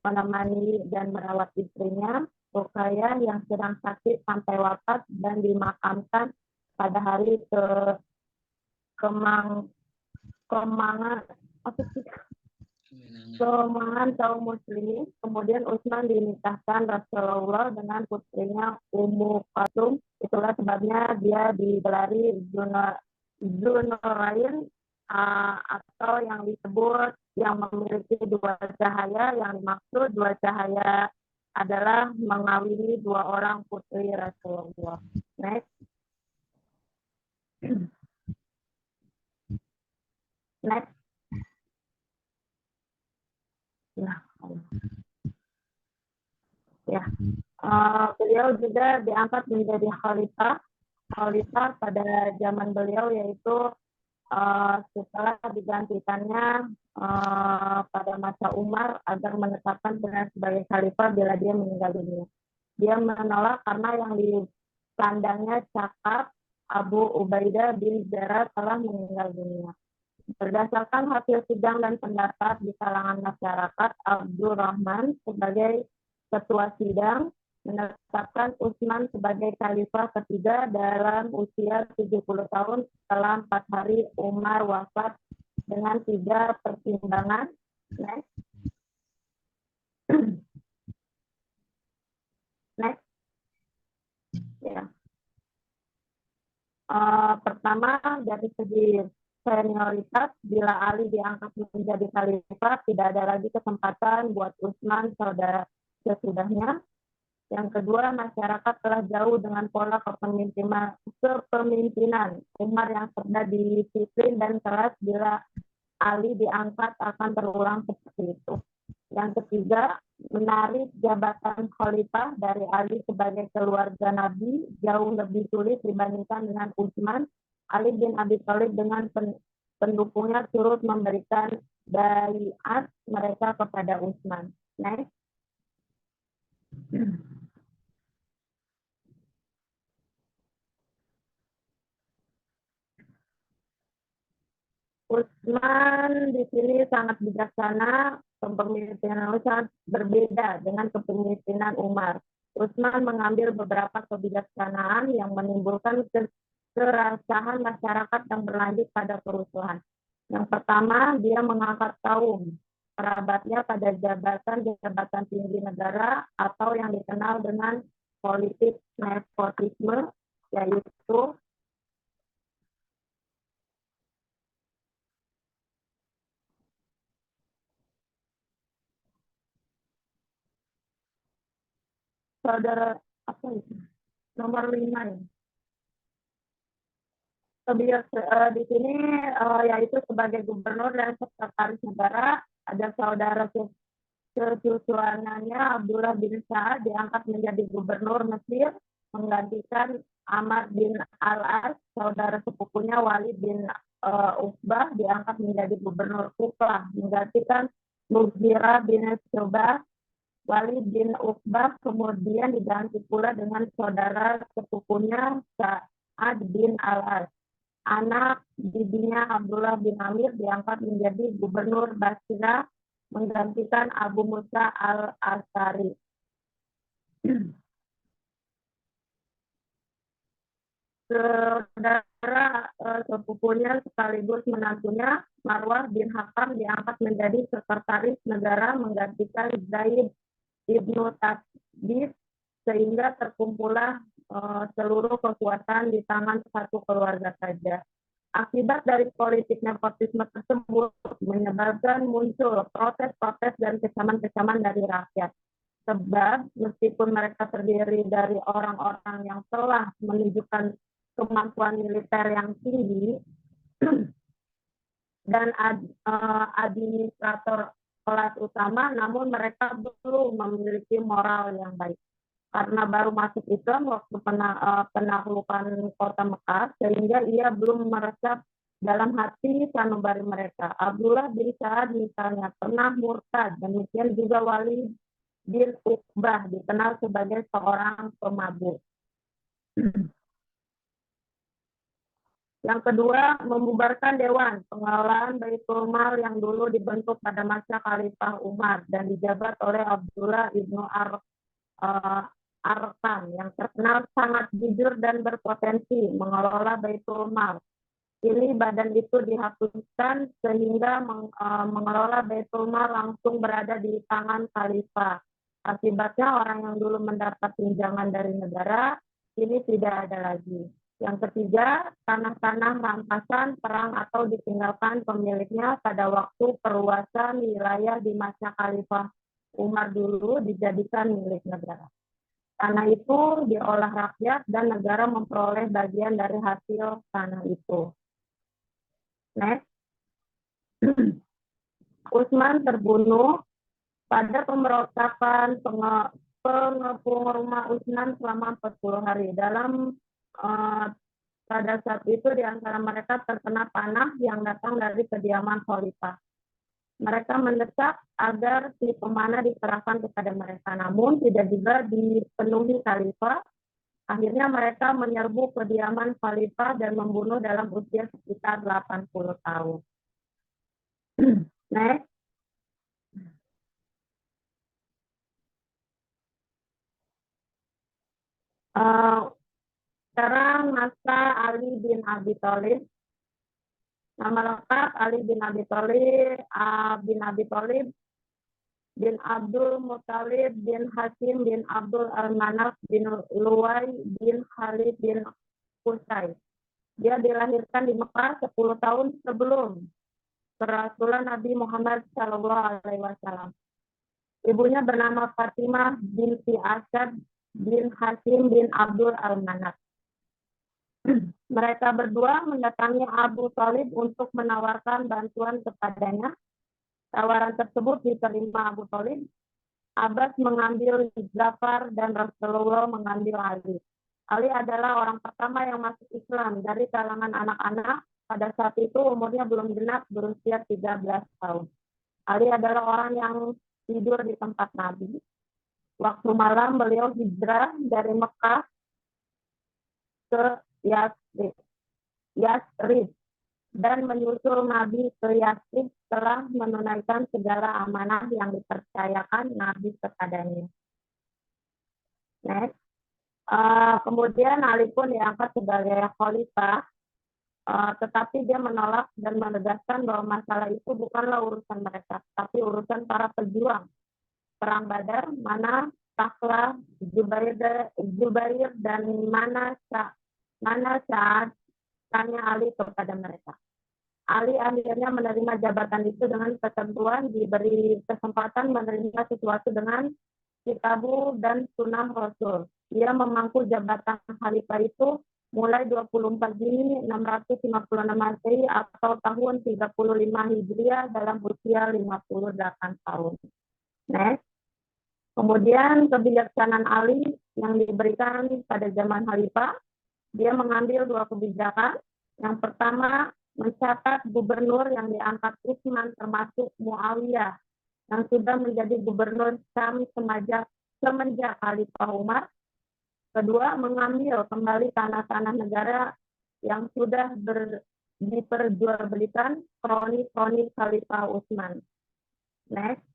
Speaker 4: menemani dan merawat istrinya, Ruqayyah yang sedang sakit sampai wafat dan dimakamkan pada hari kemenangan kaum muslimin. Kemudian Utsman dinikahkan Rasulullah dengan putrinya Ummu Kalsum. Itulah sebabnya dia digelari Dzunurain atau yang disebut yang memiliki dua cahaya. Yang dimaksud dua cahaya adalah mengawini dua orang putri Rasulullah. Next. Next. Ya, beliau juga diangkat menjadi khalifah pada zaman beliau, yaitu setelah digantikannya pada masa Umar agar menetapkan benar sebagai khalifah bila dia meninggal dunia. Dia menolak karena yang dipandangnya cakap Abu Ubaidah bin Jarrah telah meninggal dunia. Berdasarkan hasil sidang dan pendapat di kalangan masyarakat, Abdurrahman sebagai ketua sidang menetapkan Utsman sebagai khalifah ketiga dalam usia 70 tahun setelah 4 hari Umar wafat dengan 3 pertimbangan. Next. Next. Ya. Pertama, dari segi senioritas, bila Ali diangkat menjadi khalifah, tidak ada lagi kesempatan buat Utsman sesudahnya. Yang kedua, masyarakat telah jauh dengan pola kepemimpinan Umar yang serba disiplin dan keras. Bila Ali diangkat akan terulang seperti itu. Yang ketiga, menarik jabatan khalifah dari Ali sebagai keluarga Nabi jauh lebih sulit dibandingkan dengan Utsman. Ali bin Abi Thalib dengan pendukungnya turut memberikan baiat mereka kepada Utsman. Next. Utsman di sini sangat bijaksana, kepemimpinan sangat berbeda dengan kepemimpinan Umar. Utsman mengambil beberapa kebijaksanaan yang menimbulkan kerasahan masyarakat yang berlanjut pada kerusuhan. Yang pertama, dia mengangkat kaum kerabatnya pada jabatan tinggi negara atau yang dikenal dengan politik nepotisme, yaitu saudara apa itu? nomor 5 ya. Di sini yaitu sebagai gubernur dan sekretaris negara ada saudara secucuannya Abdullah bin Sa'ad diangkat menjadi gubernur Mesir menggantikan Amr bin Al-As. Saudara sepupunya Walid bin Uqbah diangkat menjadi gubernur Kufah menggantikan Mughirah bin Syu'bah. Walid bin Uqbah kemudian diganti pula dengan saudara sepupunya Sa'ad bin Al-As. Anak bibinya Abdullah bin Amir diangkat menjadi gubernur Basra menggantikan Abu Musa al-Ash'ari. Saudara sepupunya sekaligus menantunya Marwah bin Hakam diangkat menjadi sekretaris negara menggantikan Zaid ibnu Tasbih sehingga terkumpullah seluruh kekuatan di tangan satu keluarga saja. Akibat dari politik nepotisme tersebut menyebabkan muncul protes-protes dan kecaman-kecaman dari rakyat. Sebab meskipun mereka terdiri dari orang-orang yang telah menunjukkan kemampuan militer yang tinggi dan administrator kelas utama, namun mereka belum memiliki moral yang baik. Karena baru masuk Islam waktu penaklukan kota Mekah, sehingga ia belum meresap dalam hati sanubari mereka. Abdullah bin Sa'ad misalnya pernah murtad, demikian juga Walid bin Uqbah dikenal sebagai seorang pemabuk. Yang kedua, membubarkan Dewan Pengelolaan Baitul Mal yang dulu dibentuk pada masa Khalifah Umar dan dijabat oleh Abdullah ibnu Arkam yang terkenal sangat jujur dan berpotensi mengelola Baitul Mal. Kini badan itu dihapuskan sehingga mengelola Baitul Mal langsung berada di tangan Khalifah. Akibatnya orang yang dulu mendapat tunjangan dari negara kini tidak ada lagi. Yang ketiga, tanah-tanah rampasan perang atau ditinggalkan pemiliknya pada waktu perluasan wilayah di masa Khalifah Umar dulu dijadikan milik negara. Tanah itu diolah rakyat dan negara memperoleh bagian dari hasil tanah itu. Next. Utsman terbunuh pada pemberontakan pengepung rumah Utsman selama 40 hari. Pada saat itu di antara mereka terkena panah yang datang dari kediaman khalifah. Mereka mendesak agar si pemanah diserahkan kepada mereka, namun tidak juga dipenuhi khalifah. Akhirnya mereka menyerbu kediaman khalifah dan membunuh dalam usia sekitar 80 tahun. Next. Sekarang masa Ali bin Abi Thalib. Nama lengkap Ali bin Abi Thalib bin Abdul Muttalib bin Hashim bin Abdul Al-Manaf bin Luwai bin Khalid bin Qusay. Dia dilahirkan di Mekah 10 tahun sebelum kerasulan Nabi Muhammad SAW. Ibunya bernama Fatimah binti Asad bin Hashim bin Abdul Al-Manaf. Mereka berdua mendatangi Abu Thalib untuk menawarkan bantuan kepadanya. Tawaran tersebut diterima Abu Thalib. Abbas mengambil Ja'far dan Rasulullah mengambil Ali. Ali adalah orang pertama yang masuk Islam dari kalangan anak-anak. Pada saat itu umurnya belum genap, berusia 13 tahun. Ali adalah orang yang tidur di tempat Nabi. Waktu malam beliau hijrah dari Mekah ke Yasrib dan menyusul Nabi ke Yasrib setelah menunaikan segala amanah yang dipercayakan Nabi kepadanya. Next. Kemudian Ali pun diangkat sebagai khalifah, tetapi dia menolak dan menegaskan bahwa masalah itu bukanlah urusan mereka, tapi urusan para pejuang. Perang Badar, mana Takhla, Zubair dan mana saat tanya Ali kepada mereka. Ali akhirnya menerima jabatan itu dengan ketentuan diberi kesempatan menerima sesuatu dengan kitabu dan sunnah Rasul. ia memangku jabatan khalifah itu mulai 24 Juni 656 Masehi atau tahun 35 Hijriah dalam usia 58 tahun. Next. Kemudian kebijaksanaan Ali yang diberikan pada zaman khalifah, dia mengambil dua kebijakan. Yang pertama, mencatat gubernur yang diangkat Utsman termasuk Muawiyah yang sudah menjadi gubernur Syam semenjak Khalifah Umar. Kedua, mengambil kembali tanah-tanah negara yang sudah diperjualbelikan kroni-kroni Khalifah Utsman. Next.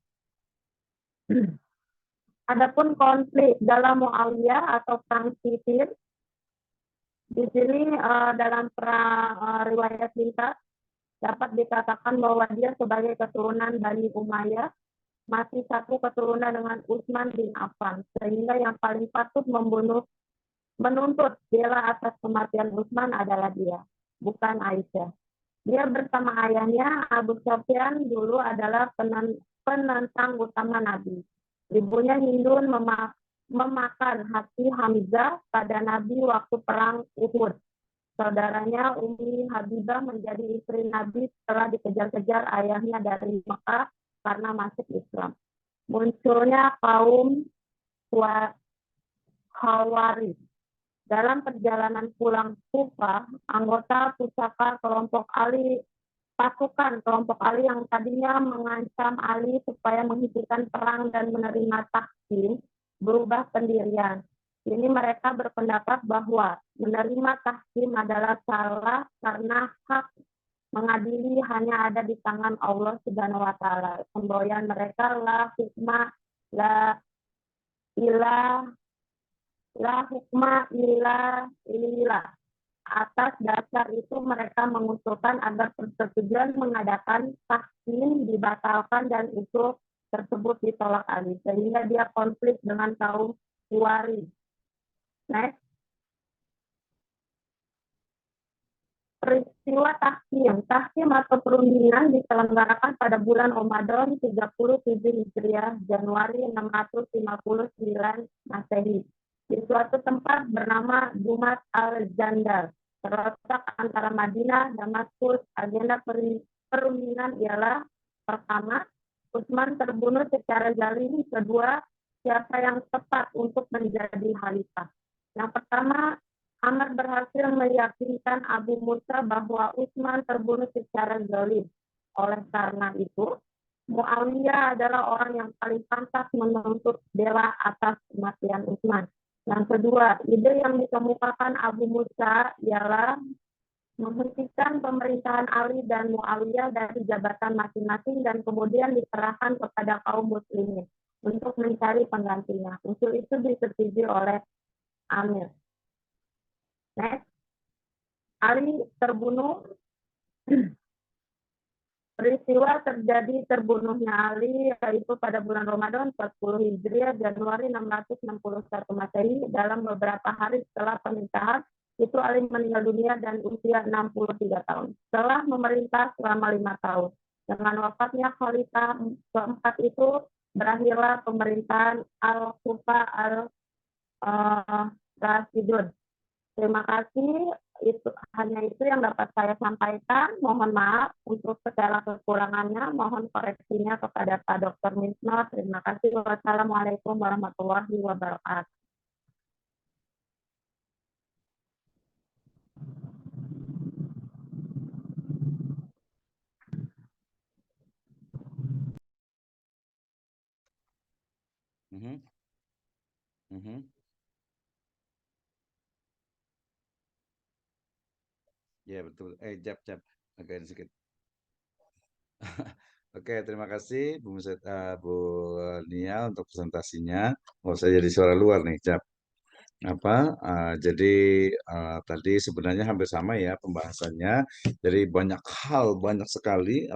Speaker 4: Adapun konflik dalam Muawiyah atau perang sipil, di sini dalam perang riwayat singkat dapat dikatakan bahwa dia sebagai keturunan Bani Umayyah masih satu keturunan dengan Utsman bin Affan, sehingga yang paling patut menuntut bela atas kematian Utsman adalah dia, bukan Aisyah. Dia bersama ayahnya Abu Sufyan dulu adalah penentang utama Nabi. Ibunya Hindun memakan hati Hamzah pada Nabi waktu perang Uhud. Saudaranya Ummi Habibah menjadi istri Nabi setelah dikejar-kejar ayahnya dari Mekah karena masuk Islam. Munculnya kaum Khawarij. Dalam perjalanan pulang Kufah, anggota pusaka pasukan kelompok Ali yang tadinya mengancam Ali supaya menghentikan perang dan menerima tahkim, berubah pendirian. Ini mereka berpendapat bahwa menerima tahkim adalah salah karena hak mengadili hanya ada di tangan Allah Subhanahu wa taala. Semboyan mereka la hukma illa. Atas dasar itu mereka mengusulkan agar persetujuan mengadakan tahkim dibatalkan dan usul tersebut ditolak Ali, sehingga dia konflik dengan kaum Khawarij. Next. Peristiwa tahkim atau perundingan diselenggarakan pada bulan Ramadan 37 Hijriah Januari 659 Masehi. Di suatu tempat bernama Dumat al-Jandal, terletak antara Madinah dan Damaskus. Agenda perundingan ialah: pertama, Utsman terbunuh secara zalim. Kedua, siapa yang tepat untuk menjadi khalifah. Yang pertama, Amr berhasil meyakinkan Abu Musa bahwa Utsman terbunuh secara zalim. Oleh karena itu, Muawiyah adalah orang yang paling pantas menuntut bela atas kematian Utsman. Yang kedua, ide yang dikemukakan Abu Musa ialah menghentikan pemerintahan Ali dan Muawiyah dari jabatan masing-masing dan kemudian diserahkan kepada kaum muslimin untuk mencari penggantinya. Usul itu disetujui oleh Amir. Next. Ali terbunuh. Peristiwa terbunuhnya Ali yaitu pada bulan Ramadan 40 Hijriah Januari 661 Masehi. Dalam beberapa hari setelah pernikahan itu Ali meninggal dunia dan usia 63 tahun. Setelah memerintah selama 5 tahun. Dengan wafatnya khalifah keempat itu berakhirlah pemerintahan Al-Kufah al-Rasyidun. Terima kasih. Hanya itu yang dapat saya sampaikan. Mohon maaf untuk segala kekurangannya. Mohon koreksinya kepada Pak Dr. Misno. Terima kasih. Wassalamualaikum warahmatullahi wabarakatuh.
Speaker 2: Ya betul. Jap. Agak sedikit. Oke, terima kasih Bu Nia untuk presentasinya. Oh, saya jadi suara luar nih, Jap. Jadi tadi sebenarnya hampir sama ya pembahasannya. Jadi banyak hal, banyak sekali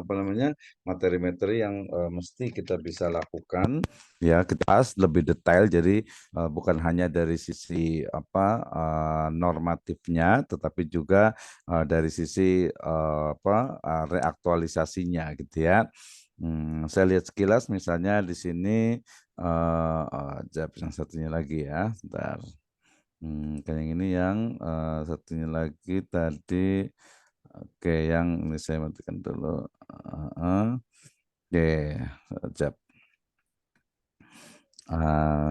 Speaker 2: materi-materi yang mesti kita bisa lakukan. Ya, kita bahas lebih detail. Jadi bukan hanya dari sisi normatifnya, tetapi juga dari sisi reaktualisasinya, gitu ya. Saya lihat sekilas, misalnya di sini, yang satunya lagi ya, bentar. Kan yang ini yang satunya lagi tadi. Oke, yang ini saya matikan dulu. Oke, sekejap.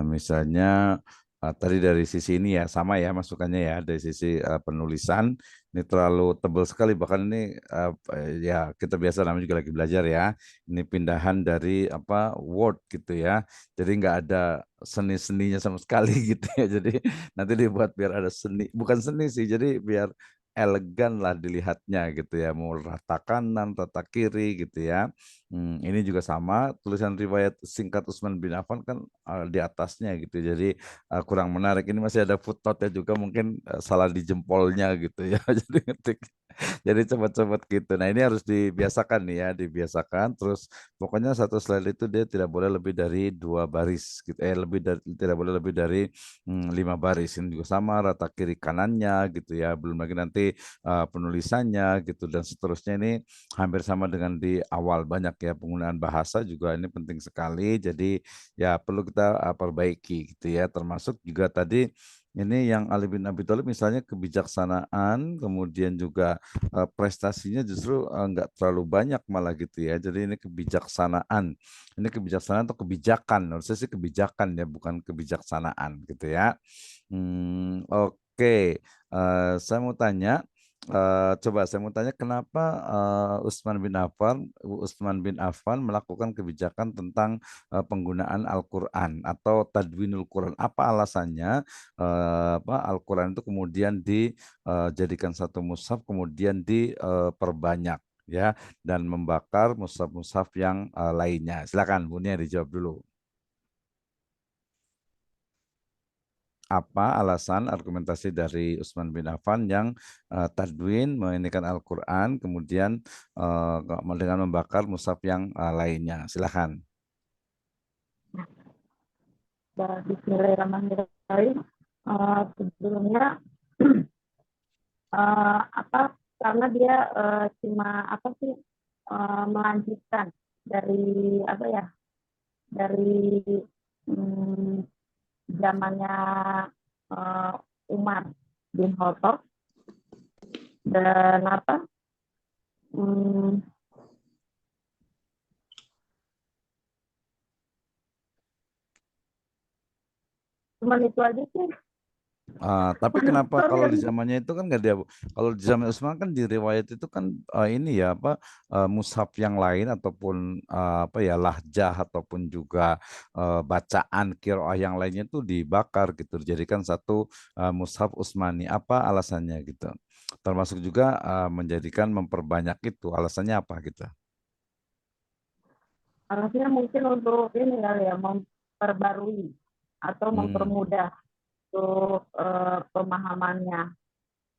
Speaker 2: Misalnya tadi dari sisi ini ya sama ya masukannya ya dari sisi penulisan ini terlalu tebal sekali bahkan ini ya kita biasa namanya juga lagi belajar ya ini pindahan dari apa Word gitu ya jadi nggak ada seni-seninya sama sekali gitu ya jadi nanti dibuat biar ada seni bukan seni sih jadi biar elegan lah dilihatnya gitu ya mau rata kanan rata kiri gitu ya. Ini juga sama tulisan riwayat singkat Utsman bin Affan kan di atasnya gitu. Jadi kurang menarik. Ini masih ada footnote-nya juga mungkin salah di jempolnya gitu ya. Jadi ngetik. Jadi cepat-cepat gitu. Nah ini harus dibiasakan nih ya, dibiasakan. Terus pokoknya satu slide itu dia tidak boleh lebih dari 2 baris gitu. Lebih dari tidak boleh lebih dari 5 baris. Ini juga sama rata kiri kanannya gitu ya. Belum lagi nanti penulisannya gitu dan seterusnya ini hampir sama dengan di awal banyak ya penggunaan bahasa juga ini penting sekali. Jadi ya perlu kita perbaiki gitu ya. Termasuk juga tadi ini yang Ali bin Abi Thalib misalnya kebijaksanaan, kemudian juga prestasinya justru nggak terlalu banyak malah gitu ya. Jadi ini kebijaksanaan. Ini kebijaksanaan atau kebijakan. Harusnya sih kebijakan ya, bukan kebijaksanaan gitu ya. Oke. Saya mau tanya, coba saya mau tanya kenapa Utsman bin Affan melakukan kebijakan tentang penggunaan Al-Qur'an atau tadwinul Quran. Apa alasannya apa Al-Qur'an itu kemudian dijadikan satu mushaf kemudian diperbanyak ya dan membakar mushaf-mushaf yang lainnya. Silakan Bu Nia dijawab dulu. Apa alasan argumentasi dari Utsman bin Affan yang tadwin menginikan Al-Qur'an kemudian dengan membakar mushaf yang lainnya. Silakan.
Speaker 4: Bismillahirrahmanirrahim. Sebelumnya karena dia cuma melanjutkan dari dari zamannya Umar bin Khattab dan cuma itu aja sih.
Speaker 2: Tapi kenapa kalau di zamannya itu kan nggak dia kalau di zaman Utsman kan di riwayat itu kan ini ya mushaf yang lain ataupun lahjah ataupun juga bacaan qiraah yang lainnya itu dibakar gitu dijadikan satu mushaf Utsmani apa alasannya gitu termasuk juga menjadikan memperbanyak itu alasannya apa gitu
Speaker 4: Alasannya mungkin untuk ini kali ya memperbarui atau mempermudah untuk pemahamannya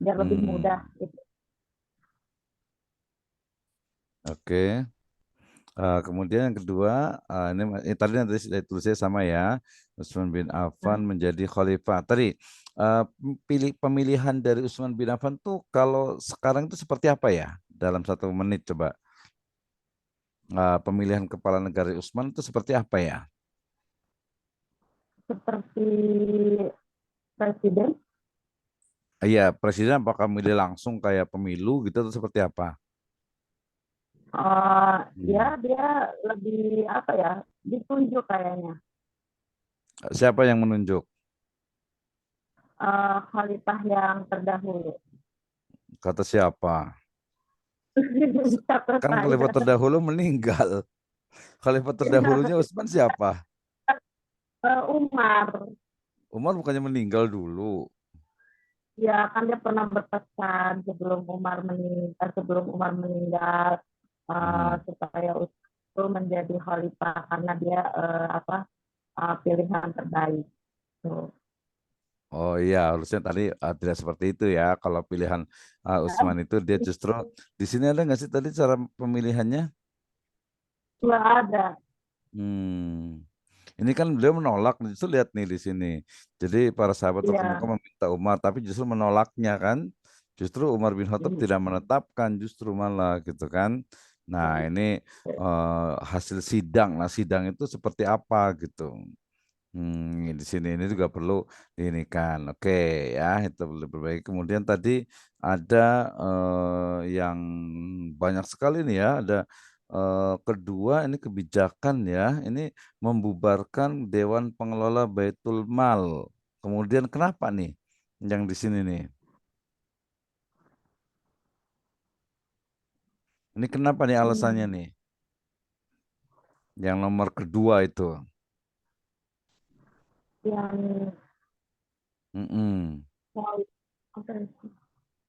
Speaker 4: biar lebih mudah gitu.
Speaker 2: Oke. Kemudian yang kedua, ini tadi nanti tulisnya sama ya, Utsman bin Affan menjadi khalifah. Tadi pemilihan dari Utsman bin Affan tuh kalau sekarang itu seperti apa ya? Dalam 1 menit coba. Pemilihan kepala negara Utsman itu seperti apa ya?
Speaker 4: Seperti presiden.
Speaker 2: Iya, presiden apakah milih langsung kayak pemilu gitu atau seperti apa?
Speaker 4: Ya dia lebih ditunjuk kayaknya.
Speaker 2: Siapa yang menunjuk?
Speaker 4: Khalifah yang terdahulu.
Speaker 2: Kata siapa? Kan khalifah terdahulu meninggal. Khalifah terdahulunya Utsman siapa?
Speaker 4: Umar.
Speaker 2: Umar bukannya meninggal dulu.
Speaker 4: Ya kan dia pernah berpesan sebelum Umar meninggal supaya itu menjadi khalifah karena dia pilihan terbaik. Tuh.
Speaker 2: Oh iya, harusnya tadi tidak seperti itu ya. Kalau pilihan Utsman itu dia justru di sini ada nggak sih tadi cara pemilihannya?
Speaker 4: Nggak ada.
Speaker 2: Ini kan beliau menolak, justru lihat nih di sini. Jadi para sahabat terkemuka meminta Umar, tapi justru menolaknya kan. Justru Umar bin Khattab tidak menetapkan, justru malah gitu kan. Nah ini hasil sidang. Nah sidang itu seperti apa gitu. Di sini ini juga perlu ini kan. Oke ya, itu perlu diperbaiki. Kemudian tadi ada yang banyak sekali nih ya, ada kedua ini kebijakan ya, ini membubarkan Dewan Pengelola Baitul Mal. Kemudian kenapa nih yang di sini nih? Ini kenapa nih alasannya nih? Yang nomor kedua itu.
Speaker 4: yang
Speaker 2: Mm-mm.
Speaker 4: apa ya,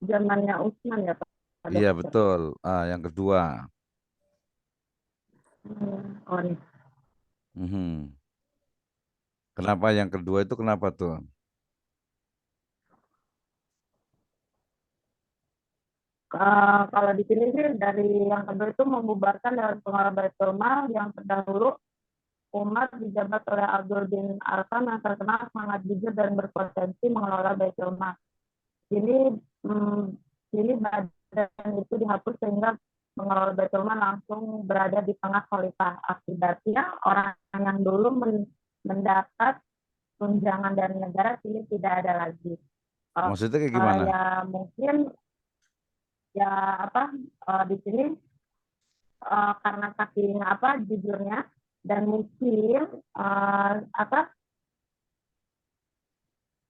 Speaker 4: zamannya Utsman ya Pak
Speaker 2: Iya
Speaker 4: Dokter.
Speaker 2: betul. Yang kedua.
Speaker 4: Oh nih.
Speaker 2: Mhm. Kenapa yang kedua itu kenapa tuh?
Speaker 4: Kalau di sini sih dari yang kedua itu membubarkan Dewan Pengelola Baitul Mal yang terdahulu Umar dijabat oleh Abdul bin Arqam yang terkenal sangat jujur dan berpotensi mengelola Baitul Mal. Ini ini badan itu dihapus sehingga mengelola Baitul Mal langsung berada di tengah khalifah. Akibatnya orang yang dulu mendapat tunjangan dari negara kini tidak ada lagi.
Speaker 2: Maksudnya kayak gimana?
Speaker 4: Ya mungkin ya apa di sini karena saking apa jujurnya dan mungkin apa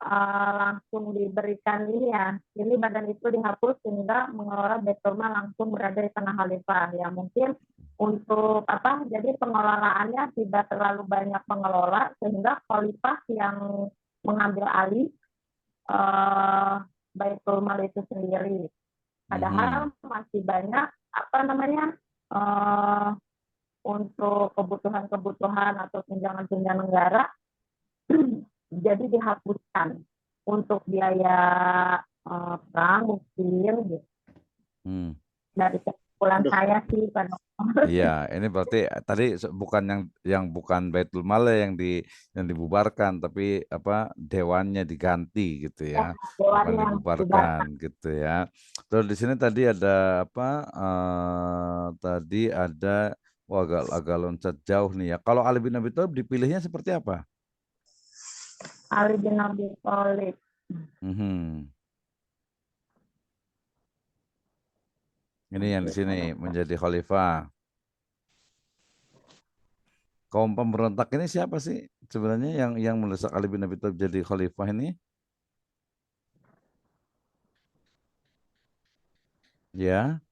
Speaker 4: langsung diberikan ini badan itu dihapus sehingga mengelola Baitul Mal langsung berada di tengah khalifah ya mungkin untuk apa jadi pengelolaannya tidak terlalu banyak pengelola sehingga khalifah yang mengambil alih Baitul Mal itu sendiri padahal masih banyak apa namanya uh, untuk kebutuhan-kebutuhan atau tunjangan-tunjangan negara jadi dihapuskan untuk biaya perang mungkin gitu. Dari kesimpulan saya sih Pak Dokter.
Speaker 2: Iya, ini berarti tadi bukan yang bukan Baitul Mal yang dibubarkan, tapi apa dewannya diganti gitu ya, bukan
Speaker 4: Dewannya
Speaker 2: dibubarkan gitu ya. Terus di sini tadi ada apa? Tadi ada agak loncat jauh nih ya. Kalau Ali bin Abi Thalib dipilihnya seperti apa?
Speaker 4: Ali bin Abi Thalib.
Speaker 2: Mhm. Ini yang di sini menjadi khalifah. Kaum pemberontak ini siapa sih sebenarnya yang mendesak Ali bin Abi Thalib jadi khalifah ini? Ya,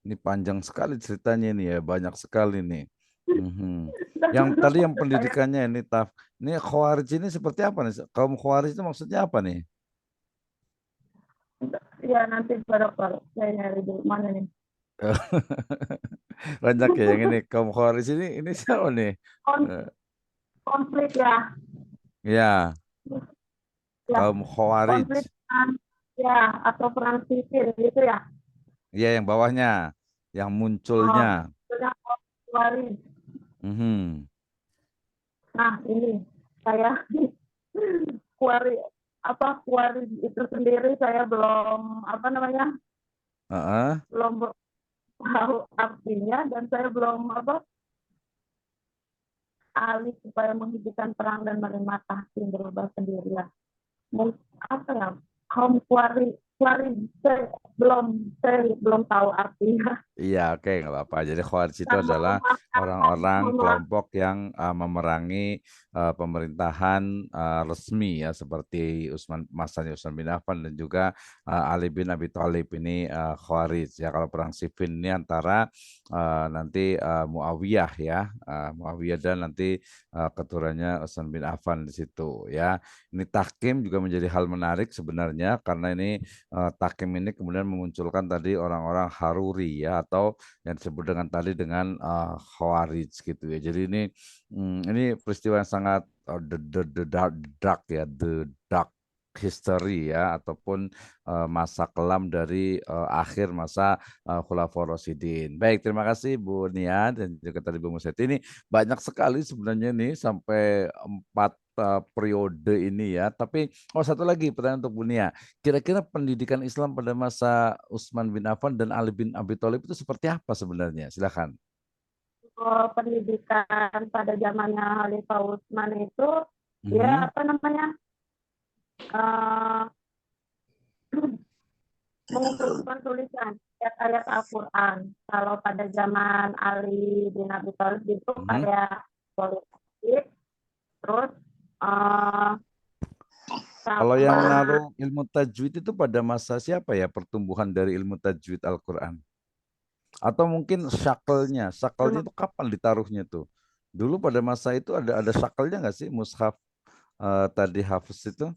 Speaker 2: ini panjang sekali ceritanya ini ya, banyak sekali nih. Mhm. Yang tadi yang pendidikannya ini ini Khawarij ini seperti apa nih? Kaum Khawarij itu maksudnya apa nih?
Speaker 4: Ya nanti Pak Dokter saya nyari dulu mana nih.
Speaker 2: Banyak ya yang ini kaum Khawarij ini siapa nih? Eh,
Speaker 4: Konflik ya.
Speaker 2: Ya,
Speaker 4: Ya,
Speaker 2: kaum Khawarij.
Speaker 4: konflik ya atau perang sipil gitu ya.
Speaker 2: Iya, yang bawahnya, yang munculnya.
Speaker 4: Sedang Khawarij.
Speaker 2: Mhm.
Speaker 4: Nah, ini saya kuari kuari itu sendiri saya belum apa namanya
Speaker 2: Heeh.
Speaker 4: belum tahu artinya dan saya belum alih supaya menghentikan perang dan menerima tahkim berubah sendirian. Apa ya kaum kuari saya belum tahu artinya.
Speaker 2: Iya, oke, nggak apa-apa. Jadi Khawarij itu adalah orang-orang kelompok yang memerangi pemerintahan resmi ya, seperti masanya Utsman bin Affan dan juga Ali bin Abi Thalib ini Khawarij. Ya, kalau perang Siffin ini antara nanti Muawiyah ya, Muawiyah dan nanti keturunannya Utsman bin Affan di situ ya. Ini tahkim juga menjadi hal menarik sebenarnya karena ini tahkim ini kemudian memunculkan tadi orang-orang Haruri ya atau yang disebut dengan tadi dengan Khawarij gitu ya. Jadi ini peristiwa yang sangat the dark ya, the dark history ya ataupun masa kelam dari akhir masa Khulafaur Rasyidin. Baik, terima kasih Bu Nia dan juga tadi Bu Muset. Ini banyak sekali sebenarnya nih sampai 4 periode ini ya. Tapi satu lagi pertanyaan untuk Bu Nia. Kira-kira pendidikan Islam pada masa Utsman bin Affan dan Ali bin Abi Thalib itu seperti apa sebenarnya? Silakan.
Speaker 4: Pendidikan pada zamannya Khalifah Utsman itu dia apa namanya mengumpulkan tulisan ayat-ayat Al-Quran. Kalau pada zaman Ali bin Abi Thalib itu kayak politik, terus
Speaker 2: kalau yang menaruh ilmu tajwid itu pada masa siapa ya, pertumbuhan dari ilmu tajwid Al-Quran? Atau mungkin syakelnya itu kapan ditaruhnya tuh? Dulu pada masa itu ada syakelnya nggak sih mushaf tadi Hafiz itu?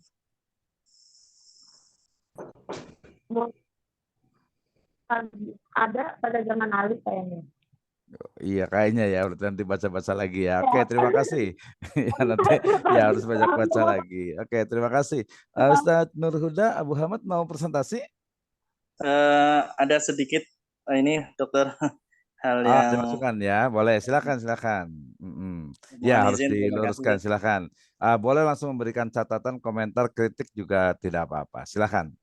Speaker 4: ada pada zaman Ali kayaknya.
Speaker 2: Iya kayaknya ya, nanti baca-baca lagi ya. Oke, terima kasih. Ya nanti ya harus banyak baca lagi. Oke, terima kasih. Ustadz Nur Huda, Abu Hamad mau presentasi?
Speaker 3: Ada sedikit ini dokter hal yang
Speaker 2: Dimasukkan ya, boleh. Silakan. Ya
Speaker 3: mohon
Speaker 2: harus
Speaker 3: izin, terima
Speaker 2: diluruskan.
Speaker 3: kasih.
Speaker 2: Silakan. Boleh langsung memberikan catatan, komentar, kritik juga tidak apa-apa. Silakan.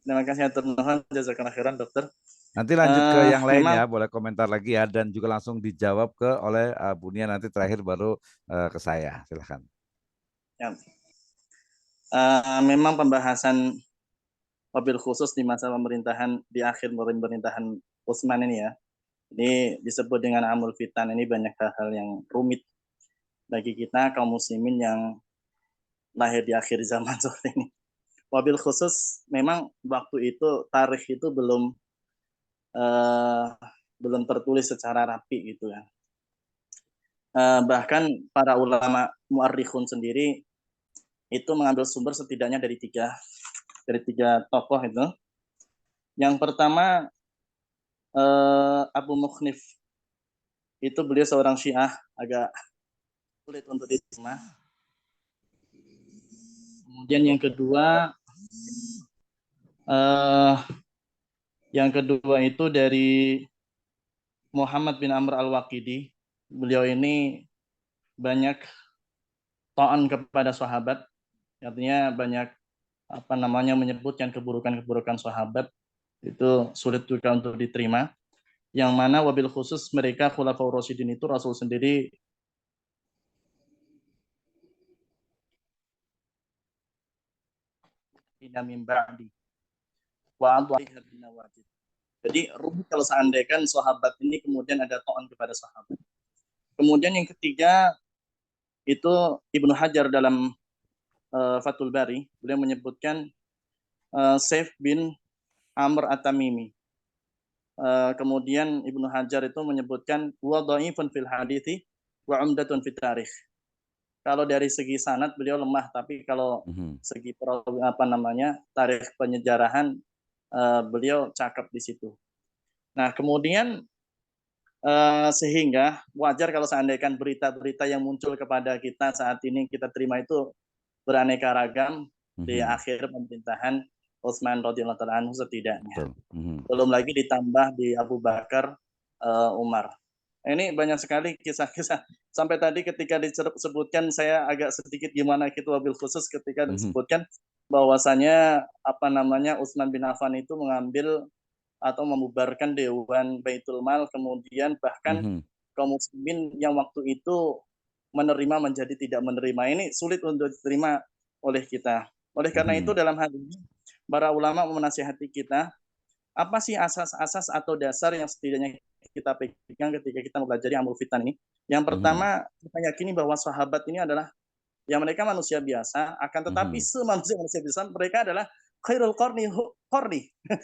Speaker 3: Terima kasih atur nuhun, jazakallahu khairan dokter.
Speaker 2: Nanti lanjut ke yang lain
Speaker 3: memang
Speaker 2: ya, boleh komentar lagi ya, dan juga langsung dijawab oleh Bunia, nanti terakhir baru ke saya. Silakan.
Speaker 3: ya, memang pembahasan wabil khusus di masa pemerintahan, di akhir pemerintahan Utsman ini ya, ini disebut dengan amul fitan. Ini banyak hal-hal yang rumit bagi kita kaum muslimin yang lahir di akhir zaman seperti ini. Wabil khusus memang waktu itu tarikh itu belum tertulis secara rapi gitu ya. Bahkan para ulama muarrikhun sendiri itu mengambil sumber setidaknya dari tiga tokoh itu. Yang pertama Abu Mukhnif, itu beliau seorang Syiah, agak sulit untuk diterima. Kemudian yang kedua itu dari Muhammad bin Amr al-Waqidi. Beliau ini banyak ta'an kepada sahabat, artinya banyak menyebutkan keburukan sahabat, itu sulit juga untuk diterima. Yang mana wabil khusus mereka Khulafaur Rasyidin itu Rasul sendiri min ba'di wa wajib. Jadi rumit kalau seandainya sahabat ini kemudian ada ta'an kepada sahabat. Kemudian yang ketiga itu Ibnu Hajar dalam Fathul Bari, beliau menyebutkan Saif bin Amr At-Tamimi. Kemudian Ibnu Hajar itu menyebutkan wa dhaifun fil hadithi wa umdatun fit tarikh. Kalau dari segi sanad beliau lemah, tapi kalau segi tarikh penyejarahan beliau cakep di situ. Nah, kemudian sehingga wajar kalau seandainya berita-berita yang muncul kepada kita saat ini kita terima itu beraneka ragam di akhir pemerintahan Utsman radhiyallahu taala anhu setidaknya. Belum lagi ditambah di Abu Bakar, Umar. Ini banyak sekali kisah-kisah. Sampai tadi ketika disebutkan saya agak sedikit gimana gitu wabil khusus ketika disebutkan bahwasanya Utsman bin Affan itu mengambil atau membubarkan Dewan Baitul Mal, kemudian bahkan kaum muslimin yang waktu itu menerima menjadi tidak menerima. Ini sulit untuk diterima oleh kita. Oleh karena itu dalam hal ini para ulama menasihati kita, apa sih asas-asas atau dasar yang setidaknya kita pegang ketika kita mempelajari amul fitan ini. Yang pertama, kita yakini bahwa sahabat ini adalah yang mereka manusia biasa, akan tetapi semanusia biasa mereka adalah khairul qarni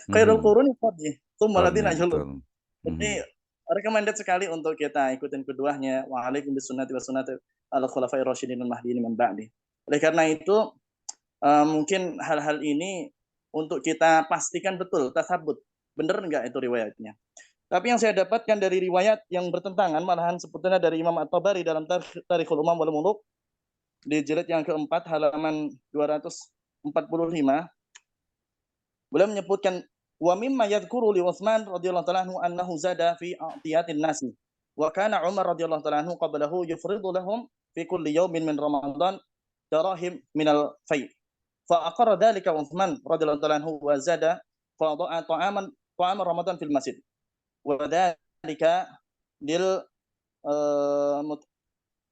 Speaker 3: khairul quruni qarni tsummaladina yalun. Jadi recommended sekali untuk kita ikutin keduanya, wa alaikum bisunnati wa sunnati al-khulafai rasyidin al-mahdiyyin min ba'di. Oleh karena itu mungkin hal-hal ini untuk kita pastikan betul tasabut, benar enggak itu riwayatnya. Tapi yang saya dapatkan dari riwayat yang bertentangan, malahan sebetulnya dari Imam At-Tabari dalam Tarikhul Umam wal Muluk di jilid yang keempat halaman 245, beliau menyebutkan wa mimma yadhkuru li Utsman radhiyallahu ta'ala anhu annahu zada fi a'tiyatin nasi wa kana Umar radhiyallahu ta'ala anhu qablahu yufridu lahum fi kulli yawmin min Ramadan darahim min al-fai. Fa aqarra dhalika Utsman radhiyallahu ta'ala anhu wa zada fa da'a ta'aman Ramadan fil masjid. Wa dzalika lil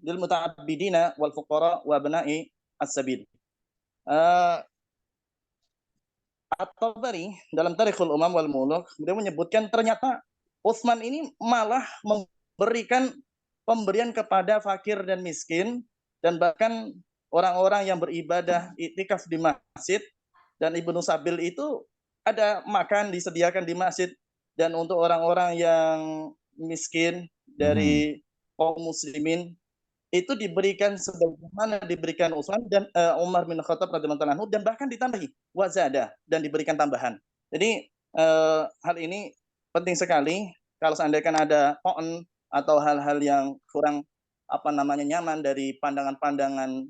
Speaker 3: lil muta'abbidina wal fuqara wa abna'i as-sabil. At-Tabari dalam Tarikhul Umam wal Muluk beliau menyebutkan ternyata Utsman ini malah memberikan pemberian kepada fakir dan miskin, dan bahkan orang-orang yang beribadah iktikaf di masjid, dan Ibnu Sabil itu ada makan disediakan di masjid, dan untuk orang-orang yang miskin dari kaum muslimin itu diberikan sebagaimana diberikan Utsman dan Umar bin Khattab radhiyallahu anhu, dan bahkan ditambahi wazada, dan diberikan tambahan. Jadi hal ini penting sekali. Kalau seandainya ada poin atau hal-hal yang kurang nyaman dari pandangan-pandangan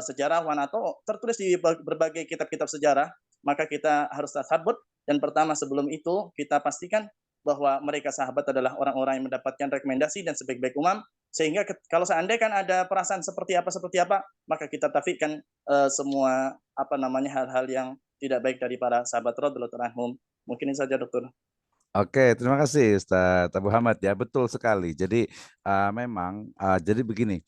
Speaker 3: sejarawan atau tertulis di berbagai kitab-kitab sejarah, maka kita harus tasabut. Dan pertama sebelum itu kita pastikan bahwa mereka sahabat adalah orang-orang yang mendapatkan rekomendasi dan sebaik-baik umam, sehingga kalau seandainya kan ada perasaan seperti apa, maka kita tafikan semua hal-hal yang tidak baik dari para sahabat radhiyallahu anhum. Mungkin ini saja, Dokter.
Speaker 2: Oke, terima kasih Ustaz Abu Hamad ya, betul sekali. Jadi memang jadi begini,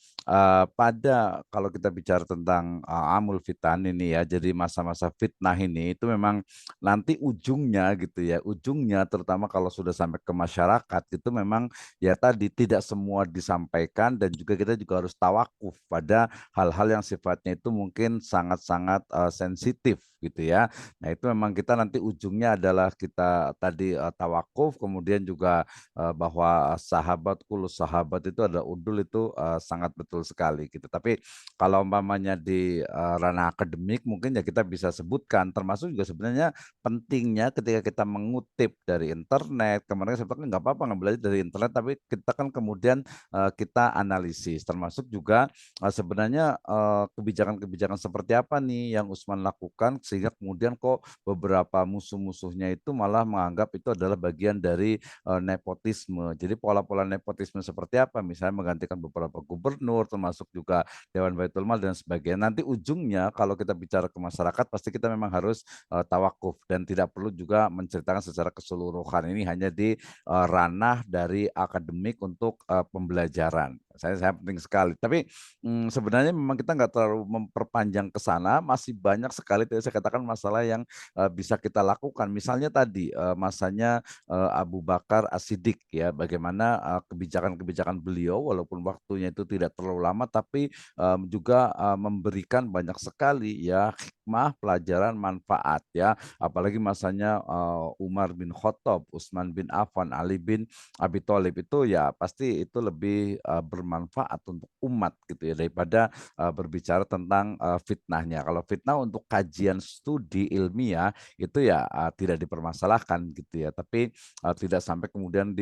Speaker 2: pada kalau kita bicara tentang amul fitan ini ya, jadi masa-masa fitnah ini itu memang nanti ujungnya gitu ya, ujungnya terutama kalau sudah sampai ke masyarakat itu memang ya tadi tidak semua disampaikan, dan juga kita juga harus tawakuf pada hal-hal yang sifatnya itu mungkin sangat-sangat sensitif gitu ya. Nah itu memang kita nanti ujungnya adalah kita tadi tawakuf, kemudian juga bahwa sahabat kulus sahabat itu ada udul, itu sangat betul sekali gitu. Tapi kalau umpamanya di ranah akademik mungkin ya kita bisa sebutkan, termasuk juga sebenarnya pentingnya ketika kita mengutip dari internet. Kemarin saya bilang nggak apa-apa nggak belajar dari internet, tapi kita kan kemudian kita analisis, termasuk juga sebenarnya kebijakan-kebijakan seperti apa nih yang Utsman lakukan, sehingga kemudian kok beberapa musuh-musuhnya itu malah menganggap itu adalah bagian dari nepotisme. Jadi pola-pola nepotisme seperti apa? Misalnya menggantikan beberapa gubernur, termasuk juga Dewan Baitul Mal dan sebagainya. Nanti ujungnya kalau kita bicara ke masyarakat, pasti kita memang harus tawakuf, dan tidak perlu juga menceritakan secara keseluruhan. Ini hanya di ranah dari akademik untuk pembelajaran. Saya penting sekali. Tapi sebenarnya memang kita nggak terlalu memperpanjang ke sana, masih banyak sekali tadi saya katakan masalah yang bisa kita lakukan. Misalnya tadi masanya Abu Bakar As-Siddiq ya, bagaimana kebijakan-kebijakan beliau walaupun waktunya itu tidak terlalu lama, tapi juga memberikan banyak sekali ya hikmah, pelajaran, manfaat ya. Apalagi masanya Umar bin Khattab, Utsman bin Affan, Ali bin Abi Thalib, itu ya pasti itu lebih bermanfaat untuk umat gitu ya, daripada berbicara tentang fitnahnya. Kalau fitnah untuk kajian studi ilmiah itu ya tidak dipermasalahkan gitu ya, tapi tidak sampai kemudian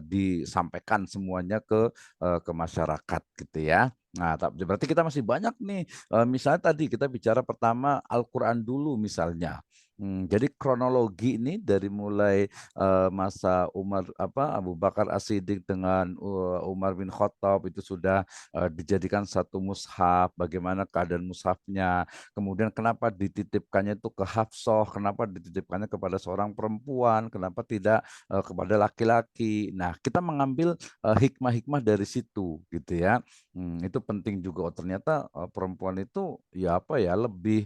Speaker 2: disampaikan semuanya ke masyarakat gitu ya. Nah, berarti kita masih banyak nih. Misalnya tadi kita bicara pertama Al-Quran dulu misalnya. Jadi kronologi ini dari mulai masa Abu Bakar As-Siddiq dengan Umar bin Khattab itu sudah dijadikan satu mushaf, bagaimana keadaan mushafnya, kemudian kenapa dititipkannya itu ke Hafsah, kenapa dititipkannya kepada seorang perempuan, kenapa tidak kepada laki-laki. Nah, kita mengambil hikmah-hikmah dari situ gitu ya. Itu penting juga. Oh, ternyata perempuan itu ya lebih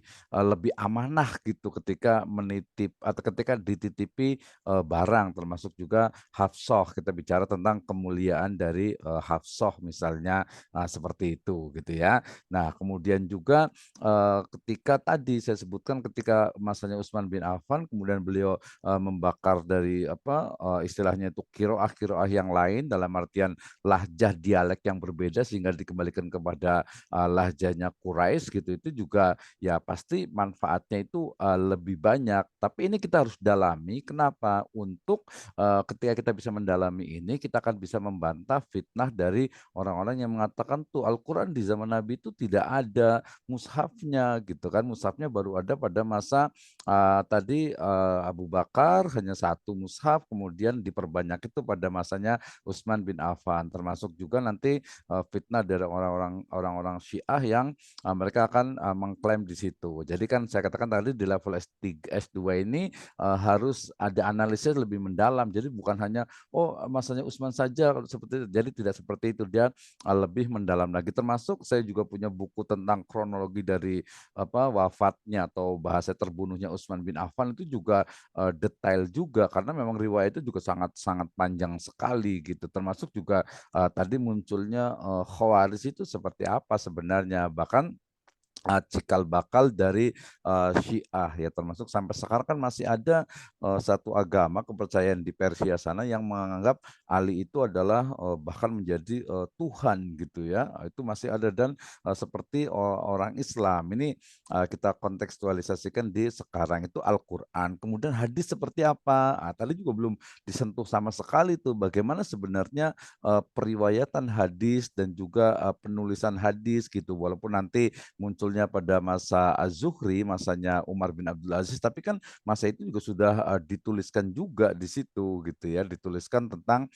Speaker 2: amanah gitu ketika menitip atau ketika dititipi barang, termasuk juga Hafsah. Kita bicara tentang kemuliaan dari Hafsah misalnya seperti itu gitu ya. Nah, kemudian juga ketika tadi saya sebutkan ketika masanya Utsman bin Affan, kemudian beliau membakar dari istilahnya itu kiroah yang lain, dalam artian lahjah dialek yang berbeda sehingga dikembalikan kepada lahjahnya Quraisy gitu, itu juga ya pasti manfaatnya itu lebih banyak. Tapi ini kita harus dalami. Kenapa? Untuk ketika kita bisa mendalami ini, kita akan bisa membantah fitnah dari orang-orang yang mengatakan tuh Al-Quran di zaman Nabi itu tidak ada mushafnya gitu kan. Mushafnya baru ada pada masa tadi Abu Bakar, hanya satu mushaf, kemudian diperbanyak itu pada masanya Utsman bin Affan. Termasuk juga nanti fitnah dari orang-orang Syiah yang mereka akan mengklaim di situ. Jadi kan saya katakan tadi di level S3 S2 ini harus ada analisis lebih mendalam. Jadi bukan hanya masanya Utsman saja seperti itu. Jadi tidak seperti itu, dia lebih mendalam lagi. Termasuk saya juga punya buku tentang kronologi dari wafatnya atau bahasa terbunuhnya Utsman bin Affan, itu juga detail juga karena memang riwayat itu juga sangat sangat panjang sekali gitu. Termasuk juga tadi munculnya Khawarij itu seperti apa sebenarnya, bahkan cikal bakal dari Syiah ya, termasuk sampai sekarang kan masih ada satu agama kepercayaan di Persia sana yang menganggap Ali itu adalah bahkan menjadi Tuhan gitu ya. Itu masih ada, dan seperti orang Islam ini kita kontekstualisasikan di sekarang itu Al-Qur'an. Kemudian hadis seperti apa? Tadi juga belum disentuh sama sekali tuh bagaimana sebenarnya periwayatan hadis dan juga penulisan hadis gitu. Walaupun nanti munculnya pada masa Az-Zuhri, masanya Umar bin Abdul Aziz, tapi kan masa itu juga sudah dituliskan juga di situ gitu ya, dituliskan tentang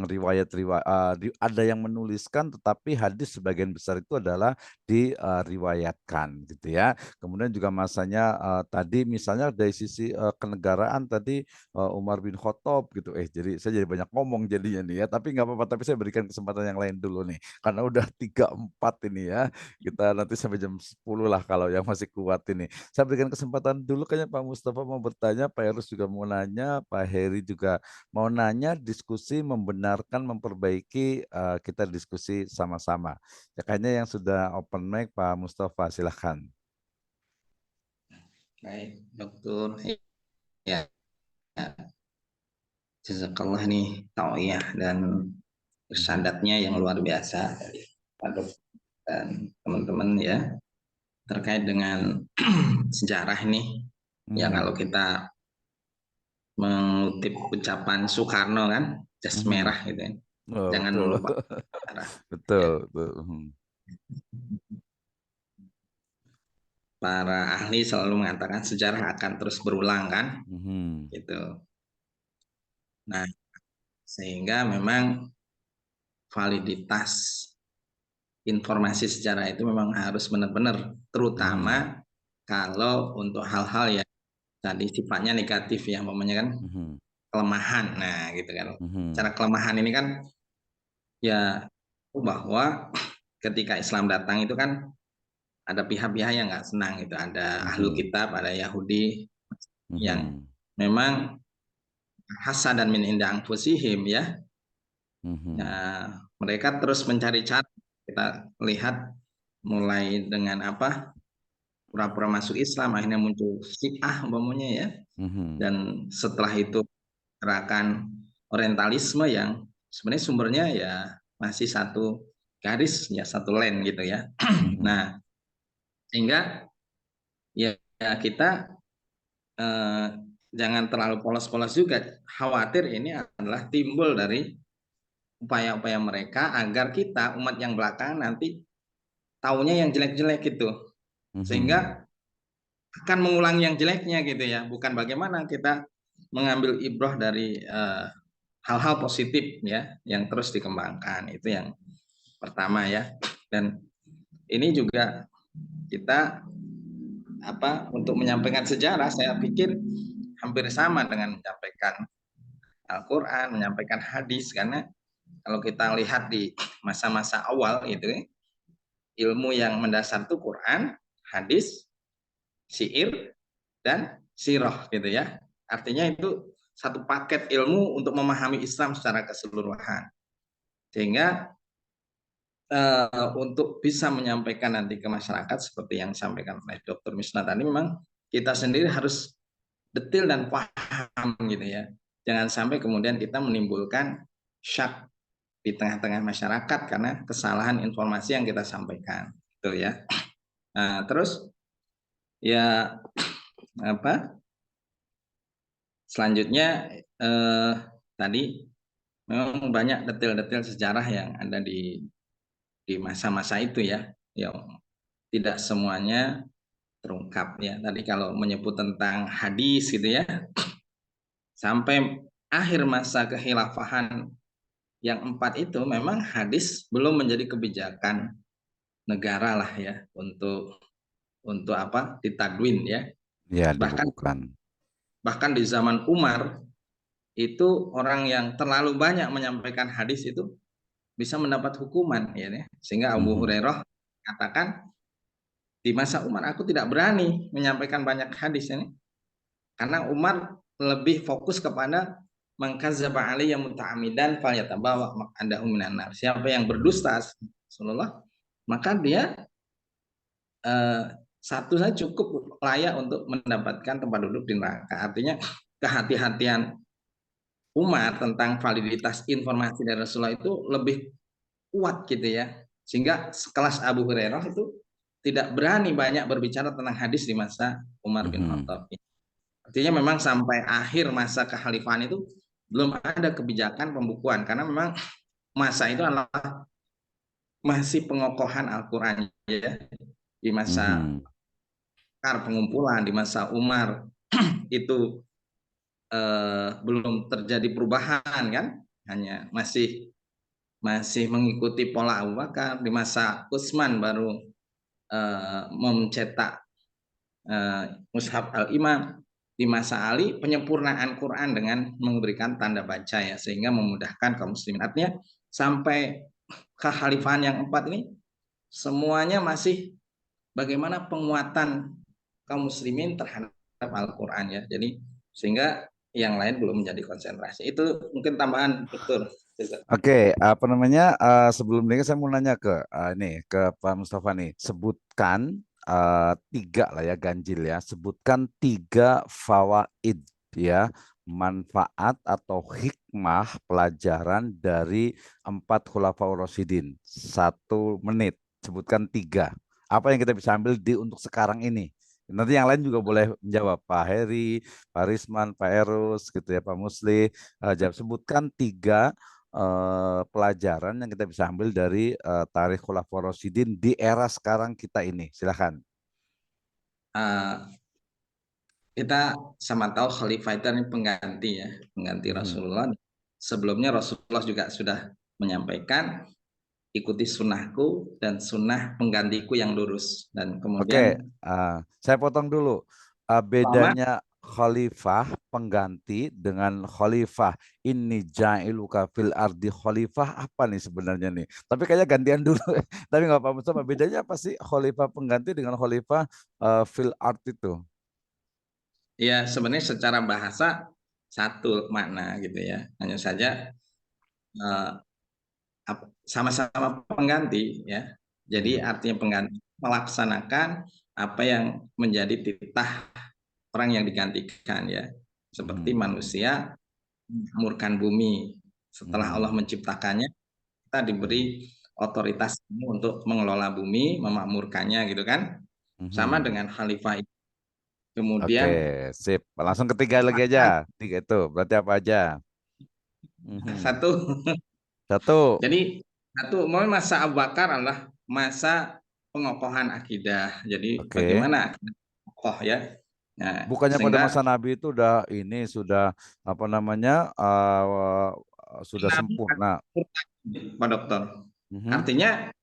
Speaker 2: riwayat-riwayat, ada yang menuliskan, tetapi hadis sebagian besar itu adalah diriwayatkan gitu ya. Kemudian juga masanya tadi misalnya dari sisi kenegaraan tadi Umar bin Khattab gitu, jadi saya jadi banyak ngomong jadinya nih ya, tapi nggak apa-apa, tapi saya berikan kesempatan yang lain dulu nih, karena udah 3-4 ini ya, kita nanti sampai jam 10 lah kalau yang masih kuat ini. Saya berikan kesempatan dulu, kayaknya Pak Mustafa mau bertanya, Pak Erus juga mau nanya, Pak Heri juga mau nanya, diskusi, membenarkan, memperbaiki, kita diskusi sama-sama. Ya, kayaknya yang sudah open mic Pak Mustafa, silahkan.
Speaker 5: Baik, Dokter. Ya, jazakallah nih tauiyah dan irsadatnya yang luar biasa dari Pak Dokter dan teman-teman ya, terkait dengan sejarah ini. Ya, kalau kita mengutip ucapan Soekarno kan, jas merah gitu ya. Jangan
Speaker 2: betul.
Speaker 5: melupakan sejarah.
Speaker 2: Betul,
Speaker 5: Ya.
Speaker 2: betul.
Speaker 5: Para ahli selalu mengatakan sejarah akan terus berulang kan, gitu. Nah, sehingga memang validitas informasi sejarah itu memang harus benar-benar, terutama kalau untuk hal-hal yang tadi sifatnya negatif ya, umpamanya kan kelemahan. Nah, gitu kan. Cara kelemahan ini kan ya bahwa ketika Islam datang itu kan ada pihak-pihak yang nggak senang gitu, ada ahlul kitab, ada Yahudi yang memang hasadan min inda anfusihim ya. Nah, mereka terus mencari cara. Kita lihat mulai dengan pura-pura masuk Islam, akhirnya muncul Syiah umpamanya ya. Dan setelah itu gerakan orientalisme yang sebenarnya sumbernya ya masih satu garis ya, satu line gitu ya. Nah, sehingga ya kita jangan terlalu polos-polos juga, khawatir ini adalah timbul dari upaya-upaya mereka agar kita umat yang belakangan nanti taunya yang jelek-jelek gitu, sehingga akan mengulangi yang jeleknya gitu ya. Bukan bagaimana kita mengambil ibrah dari hal-hal positif ya yang terus dikembangkan. Itu yang pertama ya. Dan ini juga kita untuk menyampaikan sejarah, saya pikir hampir sama dengan menyampaikan Al-Quran, menyampaikan hadis, karena kalau kita lihat di masa-masa awal itu ilmu yang mendasar itu Quran, hadis, syair, dan sirah gitu ya. Artinya itu satu paket ilmu untuk memahami Islam secara keseluruhan. Sehingga untuk bisa menyampaikan nanti ke masyarakat seperti yang disampaikan oleh Dr. Misna tadi, memang kita sendiri harus detail dan paham gitu ya. Jangan sampai kemudian kita menimbulkan syak di tengah-tengah masyarakat karena kesalahan informasi yang kita sampaikan, gitu ya. Nah, terus ya selanjutnya tadi memang banyak detail-detail sejarah yang ada di masa-masa itu ya, yang tidak semuanya terungkap ya. Tadi kalau menyebut tentang hadis gitu ya, sampai akhir masa kekhilafahan yang 4 itu memang hadis belum menjadi kebijakan negara lah ya untuk ditadwin ya.
Speaker 2: Ya,
Speaker 5: Bahkan
Speaker 2: dibukukan.
Speaker 5: bahkan di zaman Umar itu orang yang terlalu banyak menyampaikan hadis itu bisa mendapat hukuman, ya, sehingga Abu Hurairah katakan di masa Umar aku tidak berani menyampaikan banyak hadis ini, karena Umar lebih fokus kepada mengkadzdzaba alayya muta'ammidan falyatabawa maq'adahu minan nar. Siapa yang berdusta Rasulullah, maka dia satu saja cukup layak untuk mendapatkan tempat duduk di neraka. Artinya kehati-hatian Umar tentang validitas informasi dari Rasulullah itu lebih kuat gitu ya. Sehingga sekelas Abu Hurairah itu tidak berani banyak berbicara tentang hadis di masa Umar bin Khattab. Artinya memang sampai akhir masa kekhalifahan itu belum ada kebijakan pembukuan, karena memang masa itu adalah masih pengokohan Al-Quran ya. Di masa pengumpulan, di masa Umar itu belum terjadi perubahan kan, hanya masih mengikuti pola Abu Bakar. Di masa Utsman baru mencetak Mushaf Al-Imam. Di masa Ali penyempurnaan Quran dengan memberikan tanda baca ya, sehingga memudahkan kaum muslimin. Artinya sampai kekhalifahan yang 4 ini semuanya masih bagaimana penguatan kaum muslimin terhadap Al-Quran ya. Jadi sehingga yang lain belum menjadi konsentrasi. Itu mungkin tambahan, Dokter.
Speaker 2: Oke, apa namanya? Sebelum ini saya mau nanya ke ke Pak Mustafa nih. Sebutkan 3 lah ya, ganjil ya. Sebutkan 3 fawaid ya, manfaat atau hikmah pelajaran dari 4 Khulafaur Rasyidin. 1 menit. Sebutkan 3. Apa yang kita bisa ambil untuk sekarang ini? Nanti yang lain juga boleh menjawab. Pak Heri, Pak Risman, Pak Eros, gitu ya, Pak Musli. Sebutkan 3 pelajaran yang kita bisa ambil dari tarikh Khulafaur Rasyidin di era sekarang kita ini. Silakan.
Speaker 5: Kita sama tahu khalifah itu ini pengganti ya, pengganti Rasulullah. Sebelumnya Rasulullah juga sudah menyampaikan ikuti sunnahku dan sunnah penggantiku yang lurus. Dan kemudian
Speaker 2: saya potong dulu. Bedanya khalifah pengganti dengan khalifah ini ja'iluka fil ardi khalifah apa nih sebenarnya nih? Tapi kayaknya gantian dulu. Tapi nggak apa-apa. Bedanya apa sih khalifah pengganti dengan khalifah fil ard itu?
Speaker 5: Ya sebenarnya secara bahasa satu makna gitu ya. Hanya saja sama-sama pengganti ya. Jadi artinya pengganti melaksanakan apa yang menjadi titah orang yang digantikan ya. Seperti manusia memakmurkan bumi. Setelah Allah menciptakannya, kita diberi otoritas untuk mengelola bumi, memakmurkannya gitu kan. Sama dengan khalifah itu. Kemudian
Speaker 2: sip. Langsung ketiga lagi aja. 3 itu berarti apa aja? Satu.
Speaker 5: Jadi masa Abu Bakar adalah masa pengokohan akidah. Jadi bagaimana kokoh ya.
Speaker 2: Nah, bukannya pada masa Nabi itu sudah apa namanya sudah sempurna,
Speaker 5: Pak Dokter. Artinya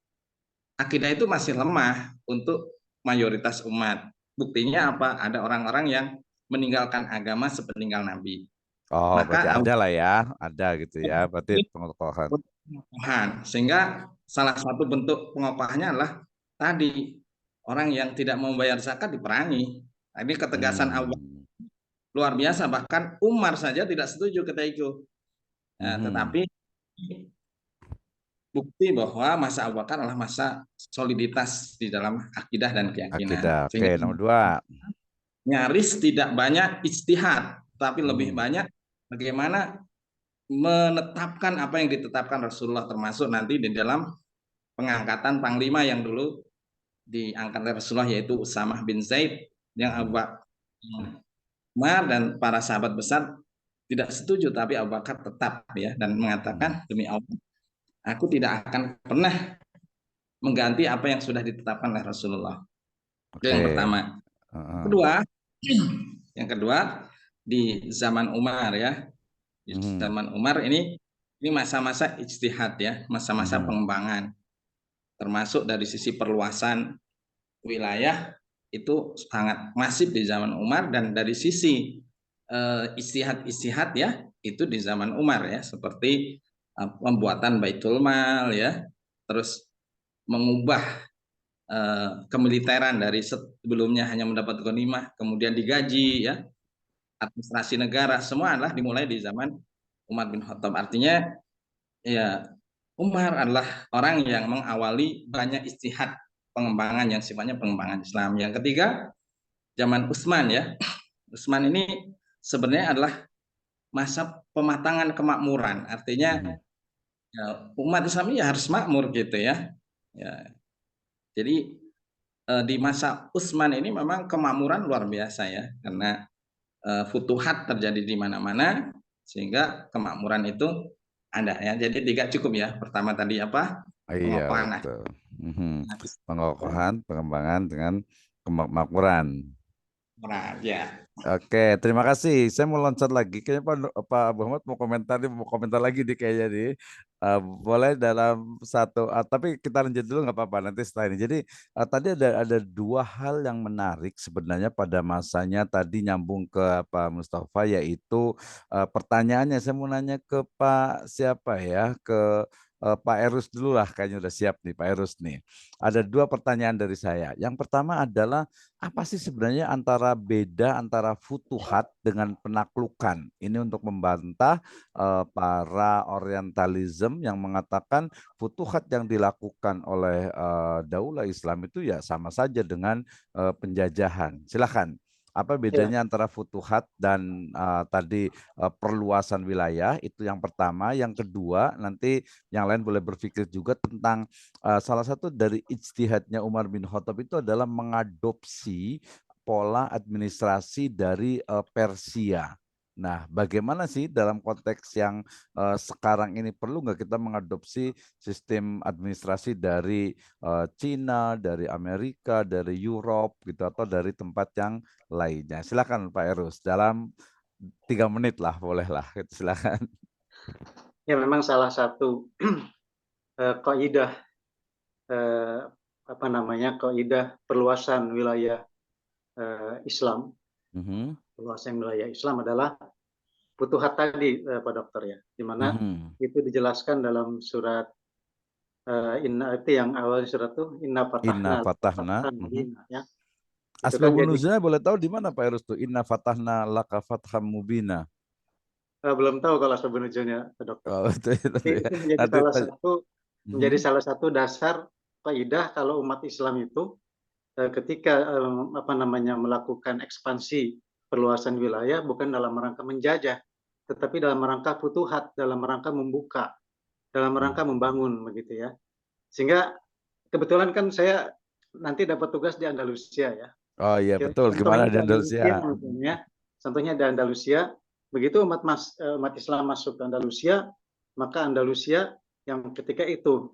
Speaker 5: akidah itu masih lemah untuk mayoritas umat. Buktinya apa? Ada orang-orang yang meninggalkan agama sepeninggal Nabi.
Speaker 2: Maka berarti ada lah ya, ada gitu ya. Berarti pengokohan.
Speaker 5: Sehingga salah satu bentuk pengokohannya adalah tadi orang yang tidak membayar zakat diperangi. Ini ketegasan Allah luar biasa. Bahkan Umar saja tidak setuju ketika itu. Tetapi bukti bahwa masa Abu Bakar adalah masa soliditas di dalam akidah dan keyakinan.
Speaker 2: Oke, nomor 2.
Speaker 5: Nyaris tidak banyak ijtihad, tapi lebih banyak bagaimana menetapkan apa yang ditetapkan Rasulullah, termasuk nanti di dalam pengangkatan panglima yang dulu diangkat oleh Rasulullah, yaitu Usamah bin Zaid, yang Abu Bakar dan para sahabat besar tidak setuju, tapi Abu Bakar tetap ya, dan mengatakan demi Allah aku tidak akan pernah mengganti apa yang sudah ditetapkan oleh Rasulullah. Itu yang pertama. Yang kedua di zaman Umar ya. Di zaman Umar ini masa-masa ijtihad ya, masa-masa pengembangan, termasuk dari sisi perluasan wilayah itu sangat masif di zaman Umar, dan dari sisi istihad ya itu di zaman Umar ya, seperti pembuatan Baitul Mal ya, terus mengubah kemiliteran dari sebelumnya hanya mendapat ghanimah kemudian digaji ya, administrasi negara, semua adalah dimulai di zaman Umar bin Khattab. Artinya ya Umar adalah orang yang mengawali banyak istihad pengembangan yang sifatnya pengembangan Islam. Yang ketiga, zaman Utsman ya. Utsman ini sebenarnya adalah masa pematangan kemakmuran. Artinya ya, umat Islam ini harus makmur gitu ya. Ya. Jadi di masa Utsman ini memang kemakmuran luar biasa ya, karena futuhat terjadi di mana-mana sehingga kemakmuran itu ada ya. Jadi tiga cukup ya. Pertama tadi apa?
Speaker 2: Iya, betul. Pengokohan, pengembangan dengan kemakmuran.
Speaker 5: Ya.
Speaker 2: Oke, terima kasih. Saya mau loncat lagi. Kayaknya Pak Muhammad mau komentar lagi nih kayaknya nih. Boleh dalam satu, tapi kita lanjut dulu nggak apa-apa nanti setelah ini. Jadi tadi ada dua hal yang menarik sebenarnya pada masanya tadi nyambung ke Pak Mustafa, yaitu pertanyaannya saya mau nanya ke Pak siapa ya, ke Pak Erus dulu lah, kayaknya udah siap nih Pak Erus nih. Ada dua pertanyaan dari saya. Yang pertama adalah apa sih sebenarnya beda antara futuhat dengan penaklukan? Ini untuk membantah para orientalism yang mengatakan futuhat yang dilakukan oleh Daulah Islam itu ya sama saja dengan penjajahan. Silakan. Apa bedanya antara futuhat dan tadi perluasan wilayah? Itu yang pertama. Yang kedua, nanti yang lain boleh berpikir juga tentang salah satu dari ijtihadnya Umar bin Khattab itu adalah mengadopsi pola administrasi dari Persia. Nah, bagaimana sih dalam konteks yang sekarang ini, perlu nggak kita mengadopsi sistem administrasi dari Cina, dari Amerika, dari Europe gitu, atau dari tempat yang lainnya? Silakan Pak Erus, dalam 3 menit lah, bolehlah. Silakan.
Speaker 6: Ya, memang salah satu kaidah kaidah perluasan wilayah Islam. Perluasan wilayah Islam adalah futuhat tadi, Pak Dokter ya, di mana itu dijelaskan dalam surat itu yang awal surat itu Inna Fatahna. Ya.
Speaker 2: Asbabun nuzulnya boleh tahu di mana Pak Erus tuh? Inna Fatahna laka fatham mubina.
Speaker 6: Belum tahu kalau asbabun nuzulnya, Pak Dokter.
Speaker 2: Oh,
Speaker 6: itu menjadi salah satu dasar kaidah kalau umat Islam itu ketika melakukan ekspansi perluasan wilayah bukan dalam rangka menjajah, tetapi dalam rangka futuhat, dalam rangka membuka, dalam rangka membangun begitu ya. Sehingga kebetulan kan saya nanti dapat tugas di Andalusia ya.
Speaker 2: Oh iya betul. Gimana di Andalusia?
Speaker 6: Contohnya di Andalusia, begitu umat Islam masuk ke Andalusia, maka Andalusia yang ketika itu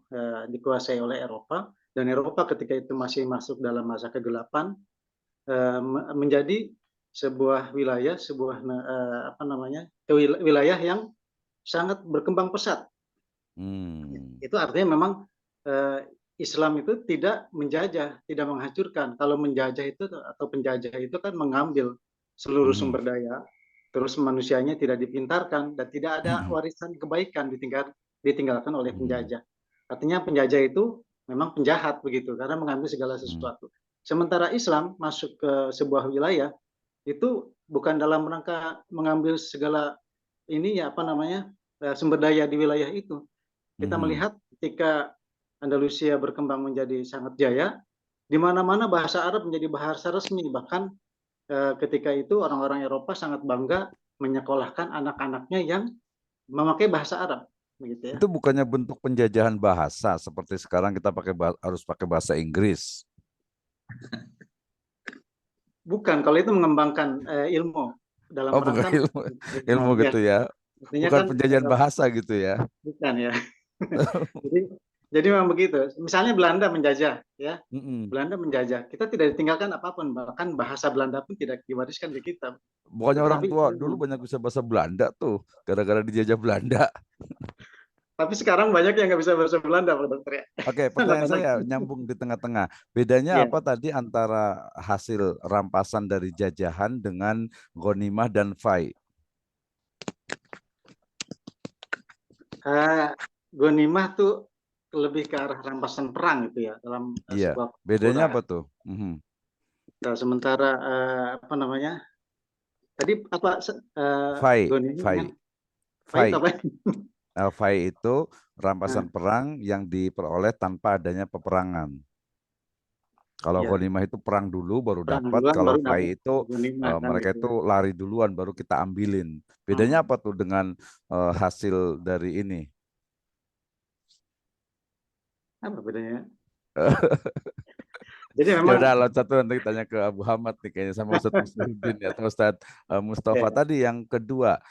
Speaker 6: dikuasai oleh Eropa, dan Eropa ketika itu masih masuk dalam masa kegelapan, menjadi sebuah wilayah, wilayah yang sangat berkembang pesat. Itu artinya memang Islam itu tidak menjajah, tidak menghancurkan. Kalau menjajah itu atau penjajah itu kan mengambil seluruh sumber daya, terus manusianya tidak dipintarkan dan tidak ada warisan kebaikan ditinggalkan oleh penjajah. Artinya penjajah itu memang penjahat begitu, karena mengambil segala sesuatu. Sementara Islam masuk ke sebuah wilayah itu bukan dalam rangka mengambil segala sumber daya di wilayah itu. Kita melihat ketika Andalusia berkembang menjadi sangat jaya, di mana-mana bahasa Arab menjadi bahasa resmi. Bahkan ketika itu orang-orang Eropa sangat bangga menyekolahkan anak-anaknya yang memakai bahasa Arab. Begitu ya.
Speaker 2: Itu bukannya bentuk penjajahan bahasa seperti sekarang kita harus pakai bahasa Inggris?
Speaker 6: Bukan, kalau itu mengembangkan ilmu dalam rangka
Speaker 2: ilmu gitu ya. Bukan kan, penjajahan bahasa gitu ya.
Speaker 6: Bukan ya. Jadi memang begitu. Misalnya Belanda menjajah ya. Belanda menjajah. Kita tidak ditinggalkan apapun, bahkan bahasa Belanda pun tidak diwariskan ke kita.
Speaker 2: Pokoknya orang tua dulu banyak bisa bahasa Belanda tuh gara-gara dijajah Belanda.
Speaker 6: Tapi sekarang banyak yang nggak bisa bahasa Belanda, Pak Dokter ya.
Speaker 2: Oke, pertanyaan saya nyambung di tengah-tengah. Bedanya
Speaker 6: Iya.
Speaker 2: apa tadi antara hasil rampasan dari jajahan dengan ghanimah dan fai?
Speaker 6: Ghanimah tuh lebih ke arah rampasan perang gitu ya dalam
Speaker 2: Iya.
Speaker 6: sebuah
Speaker 2: Bedanya
Speaker 6: pertempuran.
Speaker 2: apa tuh?
Speaker 6: Nah, sementara apa namanya? Tadi apa
Speaker 2: Fai,
Speaker 6: ghanimah
Speaker 2: fai,
Speaker 6: dengan
Speaker 2: fai.
Speaker 6: apa?
Speaker 2: Fai itu rampasan
Speaker 6: Nah,
Speaker 2: perang yang diperoleh tanpa adanya peperangan. Kalau
Speaker 6: ya,
Speaker 2: ghanimah itu perang dulu baru
Speaker 6: perang
Speaker 2: dapat,
Speaker 6: duluan
Speaker 2: kalau
Speaker 6: baru dapat
Speaker 2: fai itu
Speaker 6: ghanimah kan
Speaker 2: mereka
Speaker 6: gitu
Speaker 2: itu
Speaker 6: ya.
Speaker 2: lari duluan baru kita ambilin. Bedanya apa tuh dengan hasil dari ini?
Speaker 6: Apa bedanya? Jadi
Speaker 2: Ya
Speaker 6: memang
Speaker 2: udah loncat tuh nanti tanya ke Abu Hamad nih kayaknya sama Ustadz Muslihuddin atau Ustadz Mustafa.
Speaker 6: ya,
Speaker 2: Tadi yang kedua,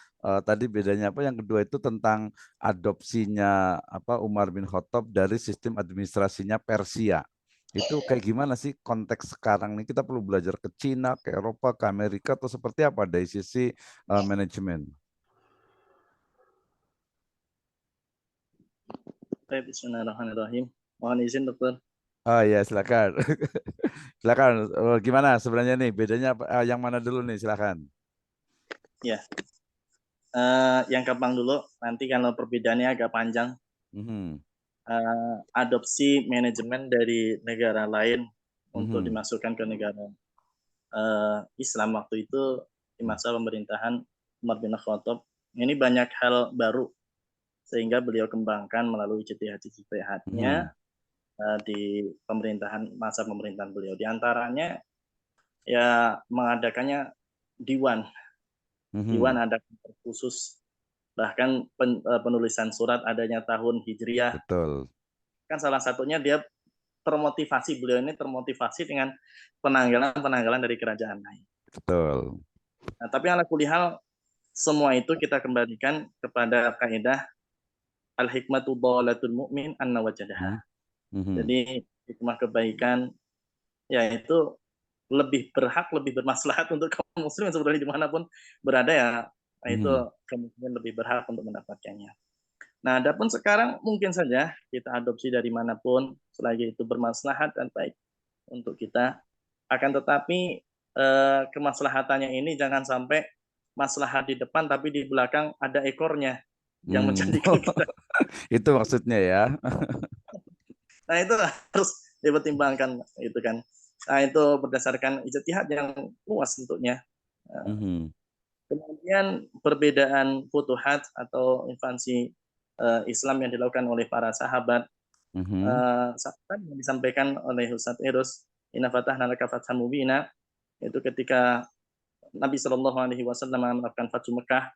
Speaker 2: tadi bedanya apa? Yang kedua itu tentang adopsinya apa Umar bin Khattab dari sistem administrasinya Persia. Itu kayak gimana sih konteks sekarang nih? Kita perlu belajar ke Cina, ke Eropa, ke Amerika atau seperti apa dari sisi manajemen?
Speaker 3: Baik, bismillahirrahmanirrahim. Mohon izin, Dokter.
Speaker 2: Oh iya silakan. Silakan. Gimana sebenarnya nih bedanya yang mana dulu nih silakan.
Speaker 3: Ya, yang gampang dulu. Nanti kalau perbedaannya agak panjang. Adopsi manajemen dari negara lain untuk dimasukkan ke negara Islam waktu itu di masa pemerintahan Umar bin Khattab. Ini banyak hal baru sehingga beliau kembangkan melalui ijtihad-ijtihadnya di masa pemerintahan beliau. Di antaranya ya mengadakannya diwan. Diwan ada khusus, bahkan penulisan surat adanya tahun Hijriah.
Speaker 2: Betul.
Speaker 3: Kan salah satunya dia beliau ini termotivasi dengan penanggalan dari kerajaan lain.
Speaker 2: Betul.
Speaker 3: Nah, tapi ala kulli hal semua itu kita kembalikan kepada kaidah al-hikmatu dhalatul mu'min anna wajadaha. Jadi hikmah kebaikan yaitu lebih bermaslahat untuk kaum muslim sebenarnya dimanapun berada ya, itu kemungkinan lebih berhak untuk mendapatkannya. Nah, adapun sekarang mungkin saja kita adopsi dari manapun selagi itu bermaslahat dan baik untuk kita. Akan tetapi kemaslahatannya ini jangan sampai maslahat di depan tapi di belakang ada ekornya yang menjadikan kita.
Speaker 2: Itu maksudnya ya.
Speaker 3: Nah, itu harus dipertimbangkan itu kan. Nah, itu berdasarkan ijtihad yang luas tentunya. Kemudian perbedaan futuhat atau invasi Islam yang dilakukan oleh para sahabat. Sahabat yang disampaikan oleh Ustadz Eros, Inna fatahna laka fathan mubina, itu ketika Nabi Shallallahu Alaihi Wasallam melakukan Fathu Mekah,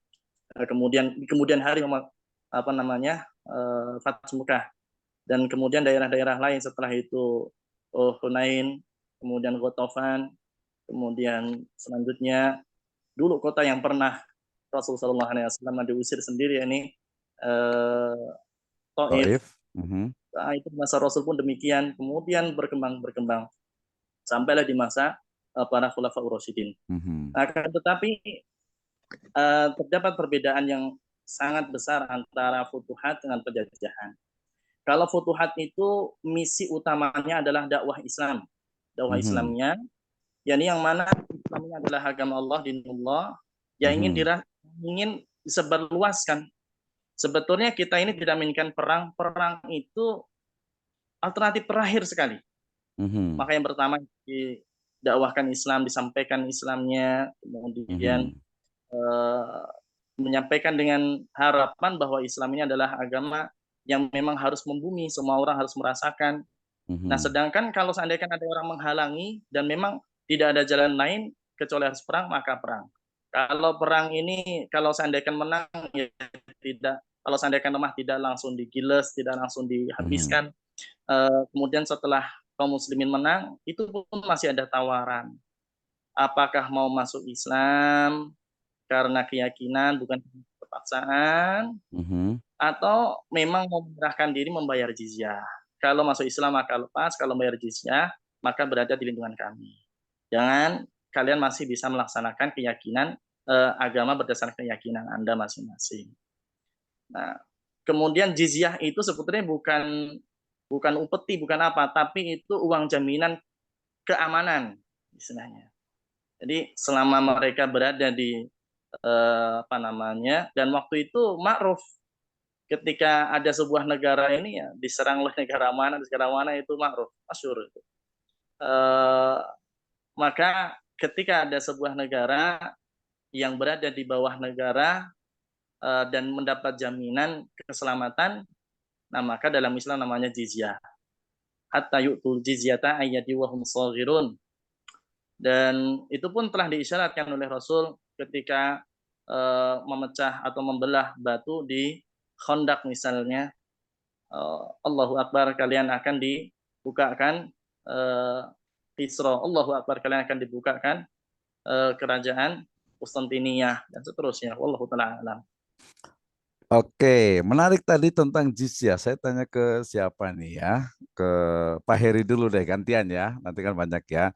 Speaker 3: kemudian hari Fathu Mekah, dan kemudian daerah-daerah lain setelah itu Hunain, kemudian Ghatafan, kemudian selanjutnya dulu kota yang pernah Rasulullah Shallallahu Alaihi Wasallam diusir sendiri ini Taif. Nah, itu masa Rasul pun demikian, kemudian berkembang sampailah di masa para khulafaur rasyidin. Akan tetapi terdapat perbedaan yang sangat besar antara futuhat dengan penjajahan. Kalau futuhat itu misi utamanya adalah dakwah Islam. Dakwah Islamnya, yakni yang mana Islamnya adalah agama Allah, dinullah, yang ingin disebarluaskan. Sebetulnya kita ini tidak menginginkan perang. Perang itu alternatif terakhir sekali. Maka yang pertama didakwahkan Islam, disampaikan Islamnya, kemudian menyampaikan dengan harapan bahwa Islam ini adalah agama yang memang harus membumi, semua orang harus merasakan. Nah, sedangkan kalau seandainya ada orang menghalangi dan memang tidak ada jalan lain kecuali harus perang, maka perang. Kalau perang ini, kalau seandainya menang, ya tidak. Kalau seandainya lemah, tidak langsung digiles, tidak langsung dihabiskan. Kemudian setelah kaum muslimin menang, itu pun masih ada tawaran. Apakah mau masuk Islam karena keyakinan, bukan kepaksaan, atau memang mau menyerahkan diri membayar jizyah. Kalau masuk Islam maka lepas, kalau membayar jizyah maka berada di lindungan kami. Jangan kalian masih bisa melaksanakan keyakinan agama berdasarkan keyakinan Anda masing-masing. Nah, kemudian jizyah itu sebetulnya bukan upeti, bukan apa, tapi itu uang jaminan keamanan istilahnya. Jadi selama mereka berada di dan waktu itu ma'ruf, ketika ada sebuah negara ini ya diserang oleh negara mana itu ma'ruf, masyhur itu. Maka ketika ada sebuah negara yang berada di bawah negara dan mendapat jaminan keselamatan, nah maka dalam Islam namanya jizyah. Hatta yu'tul jizyata ayyadi wa hum shaghirun. Dan itu pun telah diisyaratkan oleh Rasul ketika memecah atau membelah batu di Khandaq misalnya. Allahu Akbar, kalian akan dibukakan Kisra. Allahu Akbar, kalian akan dibukakan kerajaan Konstantiniyah dan seterusnya. Wallahu ta'ala alam.
Speaker 2: Oke, menarik tadi tentang jizyah. Saya tanya ke siapa nih ya? Ke Pak Heri dulu deh, gantian ya. Nanti kan banyak ya.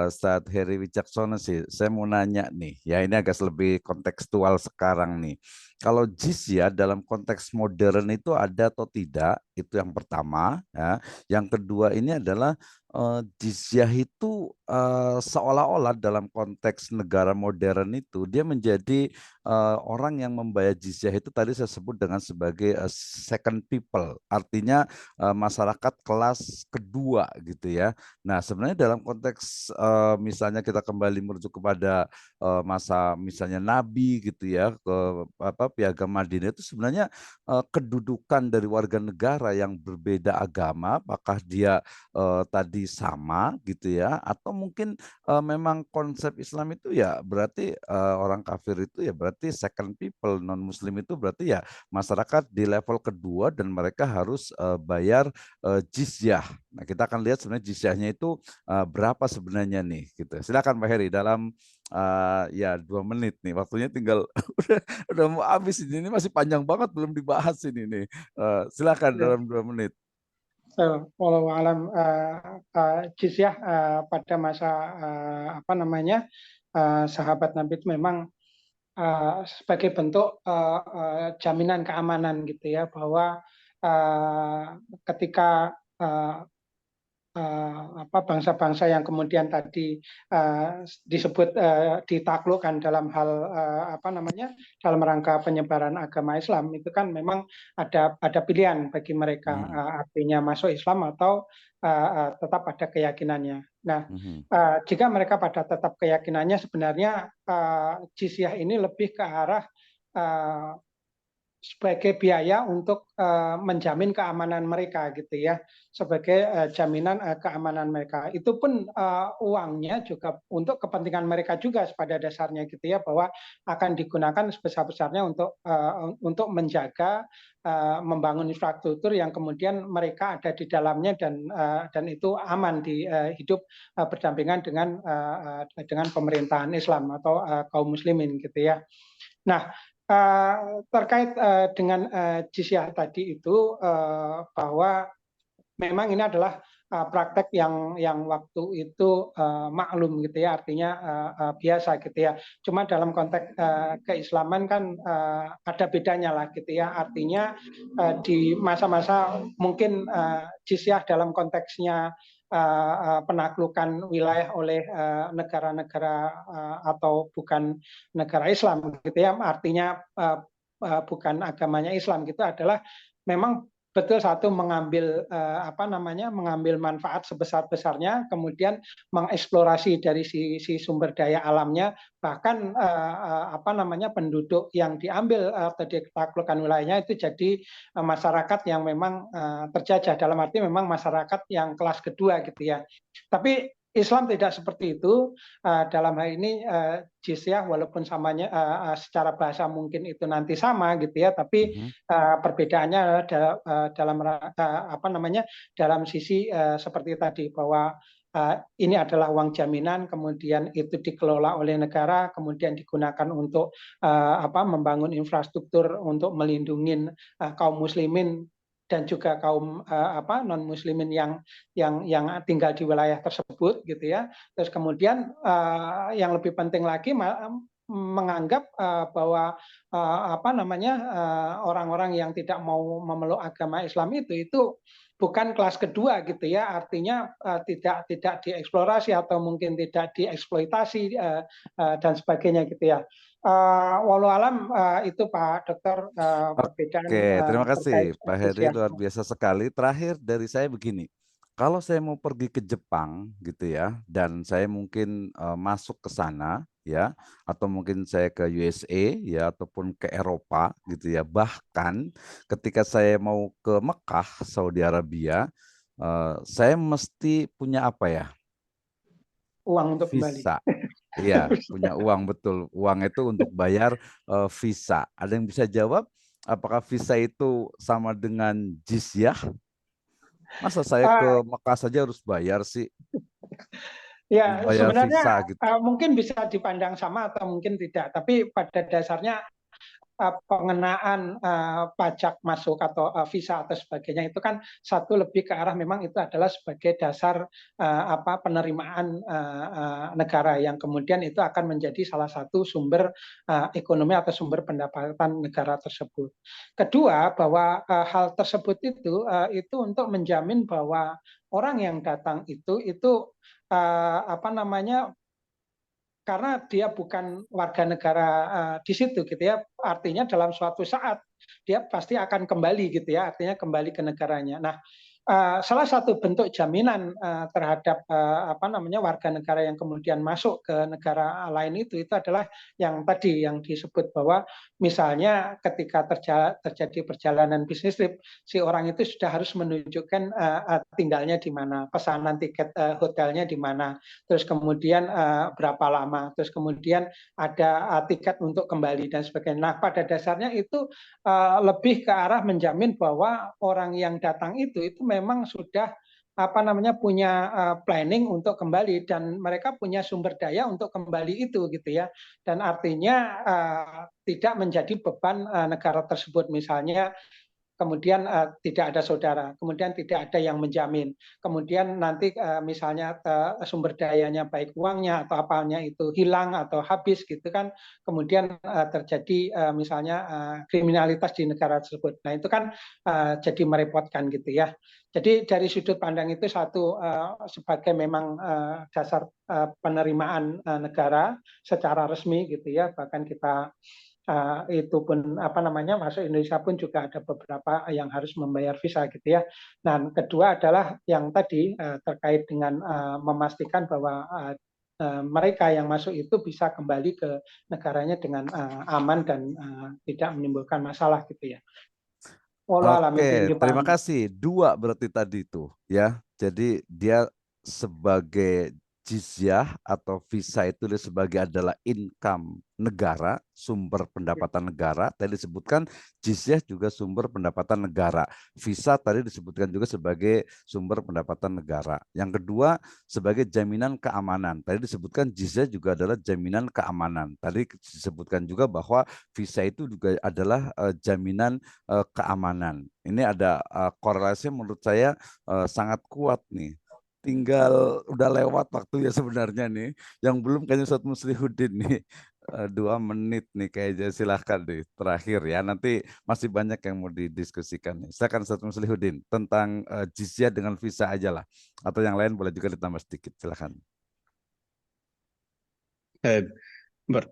Speaker 2: Ustadz Heri Wicaksono sih. Saya mau nanya nih, ya ini agak lebih kontekstual sekarang nih. Kalau jizyah dalam konteks modern itu ada atau tidak? Itu yang pertama. Ya. Yang kedua ini adalah jizyah itu seolah-olah dalam konteks negara modern itu dia menjadi orang yang membayar jizyah itu tadi saya sebut dengan sebagai second people, artinya masyarakat kelas kedua gitu ya. Nah sebenarnya dalam konteks misalnya kita kembali merujuk kepada masa misalnya Nabi gitu ya, ke Piagam Madinah itu sebenarnya kedudukan dari warga negara yang berbeda agama, apakah dia tadi sama gitu ya, atau mungkin memang konsep Islam itu ya berarti orang kafir itu ya berarti second people, non muslim itu berarti ya masyarakat di level kedua dan mereka harus bayar jizyah. Nah kita akan lihat sebenarnya jizyahnya itu berapa sebenarnya nih gitu. Silakan Pak Heri dalam ya 2 menit nih, waktunya tinggal udah mau habis ini masih panjang banget belum dibahas ini nih. Silakan dalam 2 menit.
Speaker 7: Walau alam jizyah pada masa sahabat Nabi itu memang sebagai bentuk jaminan keamanan gitu ya, bahwa ketika bangsa-bangsa yang kemudian tadi disebut ditaklukkan dalam hal dalam rangka penyebaran agama Islam, itu kan memang ada pilihan bagi mereka, artinya masuk Islam atau tetap pada keyakinannya. Nah, jika mereka pada tetap keyakinannya, sebenarnya jizyah ini lebih ke arah sebagai biaya untuk menjamin keamanan mereka gitu ya, sebagai jaminan keamanan mereka. Itu pun uangnya juga untuk kepentingan mereka juga pada dasarnya gitu ya, bahwa akan digunakan sebesar-besarnya untuk menjaga membangun infrastruktur yang kemudian mereka ada di dalamnya dan itu aman di hidup berdampingan dengan pemerintahan Islam atau kaum muslimin gitu ya. Nah, terkait dengan jizyah tadi itu, bahwa memang ini adalah praktek yang waktu itu maklum gitu ya, artinya biasa gitu ya. Cuma dalam konteks keislaman kan ada bedanya lah gitu ya, artinya di masa-masa mungkin jizyah dalam konteksnya penaklukan wilayah oleh negara-negara atau bukan negara Islam gitu ya, artinya bukan agamanya Islam gitu, adalah memang betul satu mengambil mengambil manfaat sebesar-besarnya, kemudian mengeksplorasi dari sisi sumber daya alamnya, bahkan penduduk yang diambil atau ditaklukkan wilayahnya itu jadi masyarakat yang memang terjajah, dalam arti memang masyarakat yang kelas kedua gitu ya. Tapi Islam tidak seperti itu. Dalam hal ini jizyah walaupun samanya secara bahasa mungkin itu nanti sama gitu ya, tapi perbedaannya dalam sisi seperti tadi, bahwa ini adalah uang jaminan, kemudian itu dikelola oleh negara, kemudian digunakan untuk membangun infrastruktur untuk melindungi kaum muslimin dan juga kaum non muslimin yang tinggal di wilayah tersebut gitu ya. Terus kemudian yang lebih penting lagi, menganggap bahwa orang-orang yang tidak mau memeluk agama Islam itu bukan kelas kedua gitu ya, artinya tidak dieksplorasi atau mungkin tidak dieksploitasi dan sebagainya gitu ya. Walau alam itu Pak Dokter perbedaan.
Speaker 2: Oke, terima kasih Pak Heri,
Speaker 7: ya.
Speaker 2: luar biasa sekali. Terakhir dari saya begini, kalau saya mau pergi ke Jepang gitu ya, dan saya mungkin masuk ke sana ya, atau mungkin saya ke USA ya, ataupun ke Eropa gitu ya, bahkan ketika saya mau ke Mekah, Saudi Arabia, saya mesti punya apa ya?
Speaker 7: Uang untuk
Speaker 2: Visa.
Speaker 7: kembali.
Speaker 2: Iya, punya uang, betul. Uang itu untuk bayar visa. Ada yang bisa jawab? Apakah visa itu sama dengan jizyah? Masa saya ke Mekah saja harus bayar sih?
Speaker 7: Ya,
Speaker 2: Bayar
Speaker 7: sebenarnya
Speaker 2: visa gitu.
Speaker 7: mungkin bisa dipandang sama atau mungkin tidak. Tapi pada dasarnya pengenaan pajak masuk atau visa atau sebagainya itu kan satu lebih ke arah memang itu adalah sebagai dasar penerimaan negara yang kemudian itu akan menjadi salah satu sumber ekonomi atau sumber pendapatan negara tersebut. Kedua, bahwa hal tersebut itu untuk menjamin bahwa orang yang datang itu karena dia bukan warga negara di situ gitu ya, artinya dalam suatu saat dia pasti akan kembali gitu ya, artinya kembali ke negaranya. Nah, salah satu bentuk jaminan terhadap warga negara yang kemudian masuk ke negara lain itu adalah yang tadi yang disebut bahwa misalnya ketika terjadi perjalanan bisnis trip, si orang itu sudah harus menunjukkan tinggalnya di mana, pesanan tiket hotelnya di mana, terus kemudian berapa lama, terus kemudian ada tiket untuk kembali dan sebagainya. Nah, pada dasarnya itu lebih ke arah menjamin bahwa orang yang datang itu memang sudah punya planning untuk kembali dan mereka punya sumber daya untuk kembali itu gitu ya, dan artinya tidak menjadi beban negara tersebut. Misalnya kemudian tidak ada saudara, kemudian tidak ada yang menjamin, kemudian nanti misalnya sumber dayanya baik uangnya atau apanya itu hilang atau habis gitu kan, kemudian terjadi misalnya kriminalitas di negara tersebut. Nah itu kan jadi merepotkan gitu ya. Jadi dari sudut pandang itu satu sebagai memang dasar penerimaan negara secara resmi gitu ya, bahkan kita itu pun masuk Indonesia pun juga ada beberapa yang harus membayar visa gitu ya. Dan kedua adalah yang tadi terkait dengan memastikan bahwa mereka yang masuk itu bisa kembali ke negaranya dengan aman dan tidak menimbulkan masalah gitu ya.
Speaker 2: Oke, terima kasih. Dua berarti tadi itu ya. Jadi dia sebagai jizyah atau visa itu dia sebagai adalah income negara, sumber pendapatan negara. Tadi disebutkan jizyah juga sumber pendapatan negara. Visa tadi disebutkan juga sebagai sumber pendapatan negara. Yang kedua sebagai jaminan keamanan. Tadi disebutkan jizyah juga adalah jaminan keamanan. Tadi disebutkan juga bahwa visa itu juga adalah jaminan keamanan. Ini ada korelasi menurut saya sangat kuat nih. Tinggal udah lewat waktu ya sebenarnya nih. Yang belum kayaknya Ustadz Muslihuddin nih. 2 menit nih kayaknya, silahkan deh terakhir ya. Nanti masih banyak yang mau didiskusikan nih. Silakan Ustadz Muslihuddin tentang jizyah dengan visa aja lah. Atau yang lain boleh juga ditambah sedikit, silakan.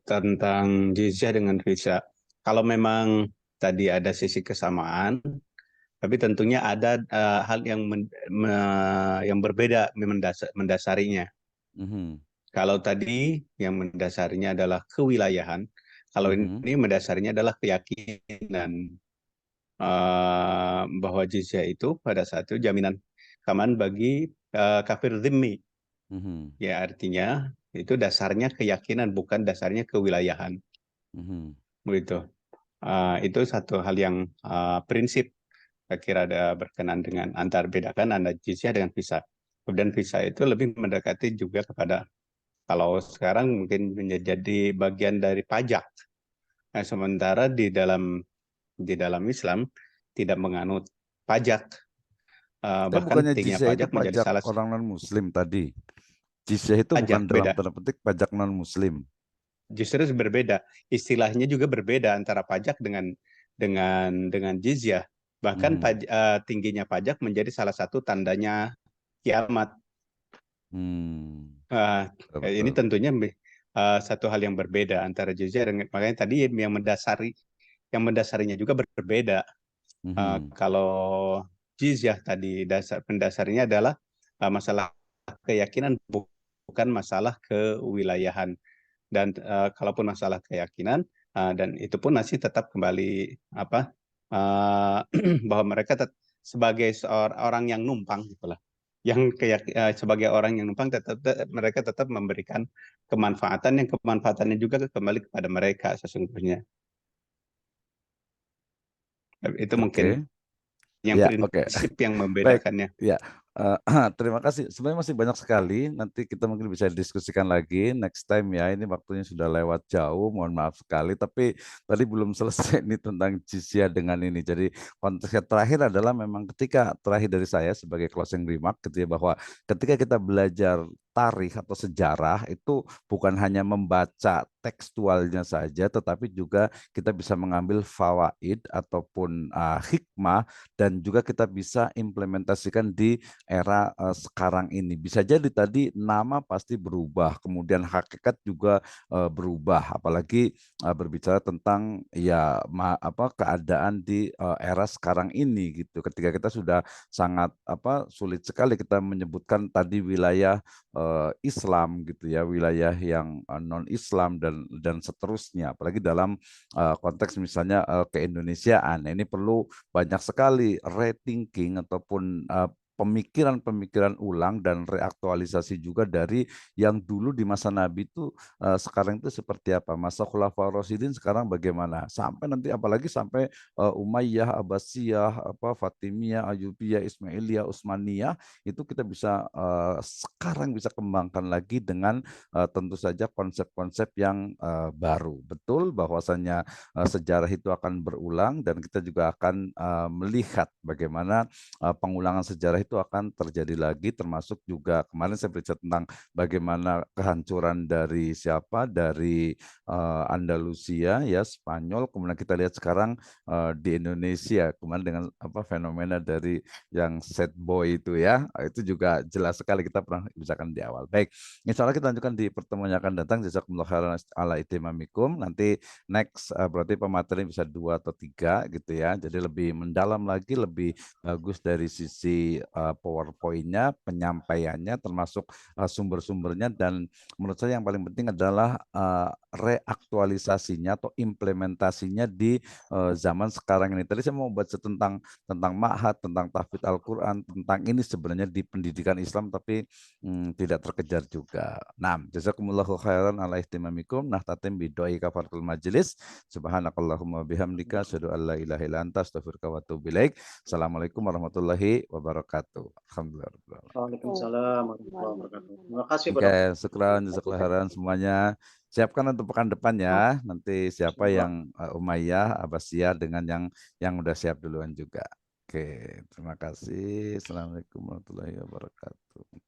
Speaker 8: Tentang jizyah dengan visa. Kalau memang tadi ada sisi kesamaan, tapi tentunya ada hal yang berbeda mendasarinya. Kalau tadi yang mendasarinya adalah kewilayahan, kalau ini mendasarinya adalah keyakinan bahwa jizyah itu pada saat itu jaminan keamanan bagi kafir zimmi. Ya artinya itu dasarnya keyakinan, bukan dasarnya kewilayahan. Begitu. Itu satu hal yang prinsip. Saya kira ada berkenan dengan antar bedakan antara jizyah dengan visa. Kemudian visa itu lebih mendekati juga kepada, kalau sekarang mungkin menjadi bagian dari pajak. Nah, sementara di dalam Islam tidak menganut pajak. Bahkan tingginya pajak menjadi salah
Speaker 2: orang non Muslim tadi. Jizyah itu bukan dalam tanda petik pajak non Muslim.
Speaker 8: justru berbeda. Istilahnya juga berbeda antara pajak dengan jizyah. Bahkan tingginya pajak menjadi salah satu tandanya kiamat. Ini tentunya satu hal yang berbeda antara jizyah dengan, makanya tadi yang mendasarinya juga berbeda. Kalau jizyah tadi pendasarnya adalah masalah keyakinan, bukan masalah kewilayahan. Dan kalaupun masalah keyakinan, dan itu pun masih tetap kembali bahwa mereka sebagai orang yang numpang gitulah, sebagai orang yang numpang mereka tetap memberikan kemanfaatan, yang kemanfaatannya juga kembali kepada mereka sesungguhnya. Itu mungkin yang prinsip yang membedakannya.
Speaker 2: Baik. Ya. Terima kasih. Sebenarnya masih banyak sekali. Nanti kita mungkin bisa diskusikan lagi next time ya. Ini waktunya sudah lewat jauh. Mohon maaf sekali. Tapi tadi belum selesai ini tentang jizyah dengan ini. Jadi konteksnya terakhir adalah memang ketika terakhir dari saya sebagai closing remark gitu ya, bahwa ketika kita belajar tarikh atau sejarah itu bukan hanya membaca tekstualnya saja, tetapi juga kita bisa mengambil fawaid ataupun hikmah, dan juga kita bisa implementasikan di era sekarang ini. Bisa jadi tadi nama pasti berubah, kemudian hakikat juga berubah, apalagi berbicara tentang ya keadaan di era sekarang ini gitu. Ketika kita sudah sangat sulit sekali kita menyebutkan tadi wilayah Islam gitu ya, wilayah yang non-Islam dan seterusnya, apalagi dalam konteks misalnya keindonesiaan. Ini perlu banyak sekali rethinking ataupun pemikiran-pemikiran ulang dan reaktualisasi juga dari yang dulu di masa Nabi itu sekarang itu seperti apa, masa Khulafaur Rasyidin sekarang bagaimana, sampai nanti apalagi sampai Umayyah, Abbasiyah, Fatimiyah, Ayyubiyah, Ismailiyah, Utsmaniyah, itu kita bisa sekarang bisa kembangkan lagi dengan tentu saja konsep-konsep yang baru. Betul bahwasannya sejarah itu akan berulang, dan kita juga akan melihat bagaimana pengulangan sejarah itu akan terjadi lagi, termasuk juga kemarin saya berbicara tentang bagaimana kehancuran dari Andalusia ya, Spanyol, kemudian kita lihat sekarang di Indonesia kemarin dengan fenomena dari yang sad boy itu ya, itu juga jelas sekali kita pernah bicarakan di awal. Baik, insya Allah kita lanjutkan di pertemuan yang akan datang. Jazakumullah khairan ala itimamikum. Nanti next berarti pemateri bisa 2 atau 3 gitu ya, jadi lebih mendalam lagi, lebih bagus dari sisi PowerPoint-nya, penyampaiannya, termasuk sumber-sumbernya, dan menurut saya yang paling penting adalah reaktualisasinya atau implementasinya di zaman sekarang ini. Tadi saya mau baca tentang ma'had, tentang tahfidz Al-Quran, tentang ini sebenarnya di pendidikan Islam, tapi tidak terkejar juga. Nah, jazakumullahu khairan ala ihtimamikum. Nah, tatim bidoi kafaratul majlis. Subhanakallahumma bihamdika asyhadu an la ilaha illa anta astaghfiruka wa atubu ilaik. Assalamualaikum warahmatullahi wabarakatuh. Alhamdulillah.
Speaker 6: Waalaikumsalam warahmatullahi wabarakatuh. Terima kasih Pak
Speaker 2: Oke, syukran, jazakallahu khairan semuanya. Siapkan untuk pekan depan ya. Nanti siapa yang Umayyah, Abbasiyah dengan yang udah siap duluan juga. Oke, terima kasih. Assalamualaikum warahmatullahi wabarakatuh.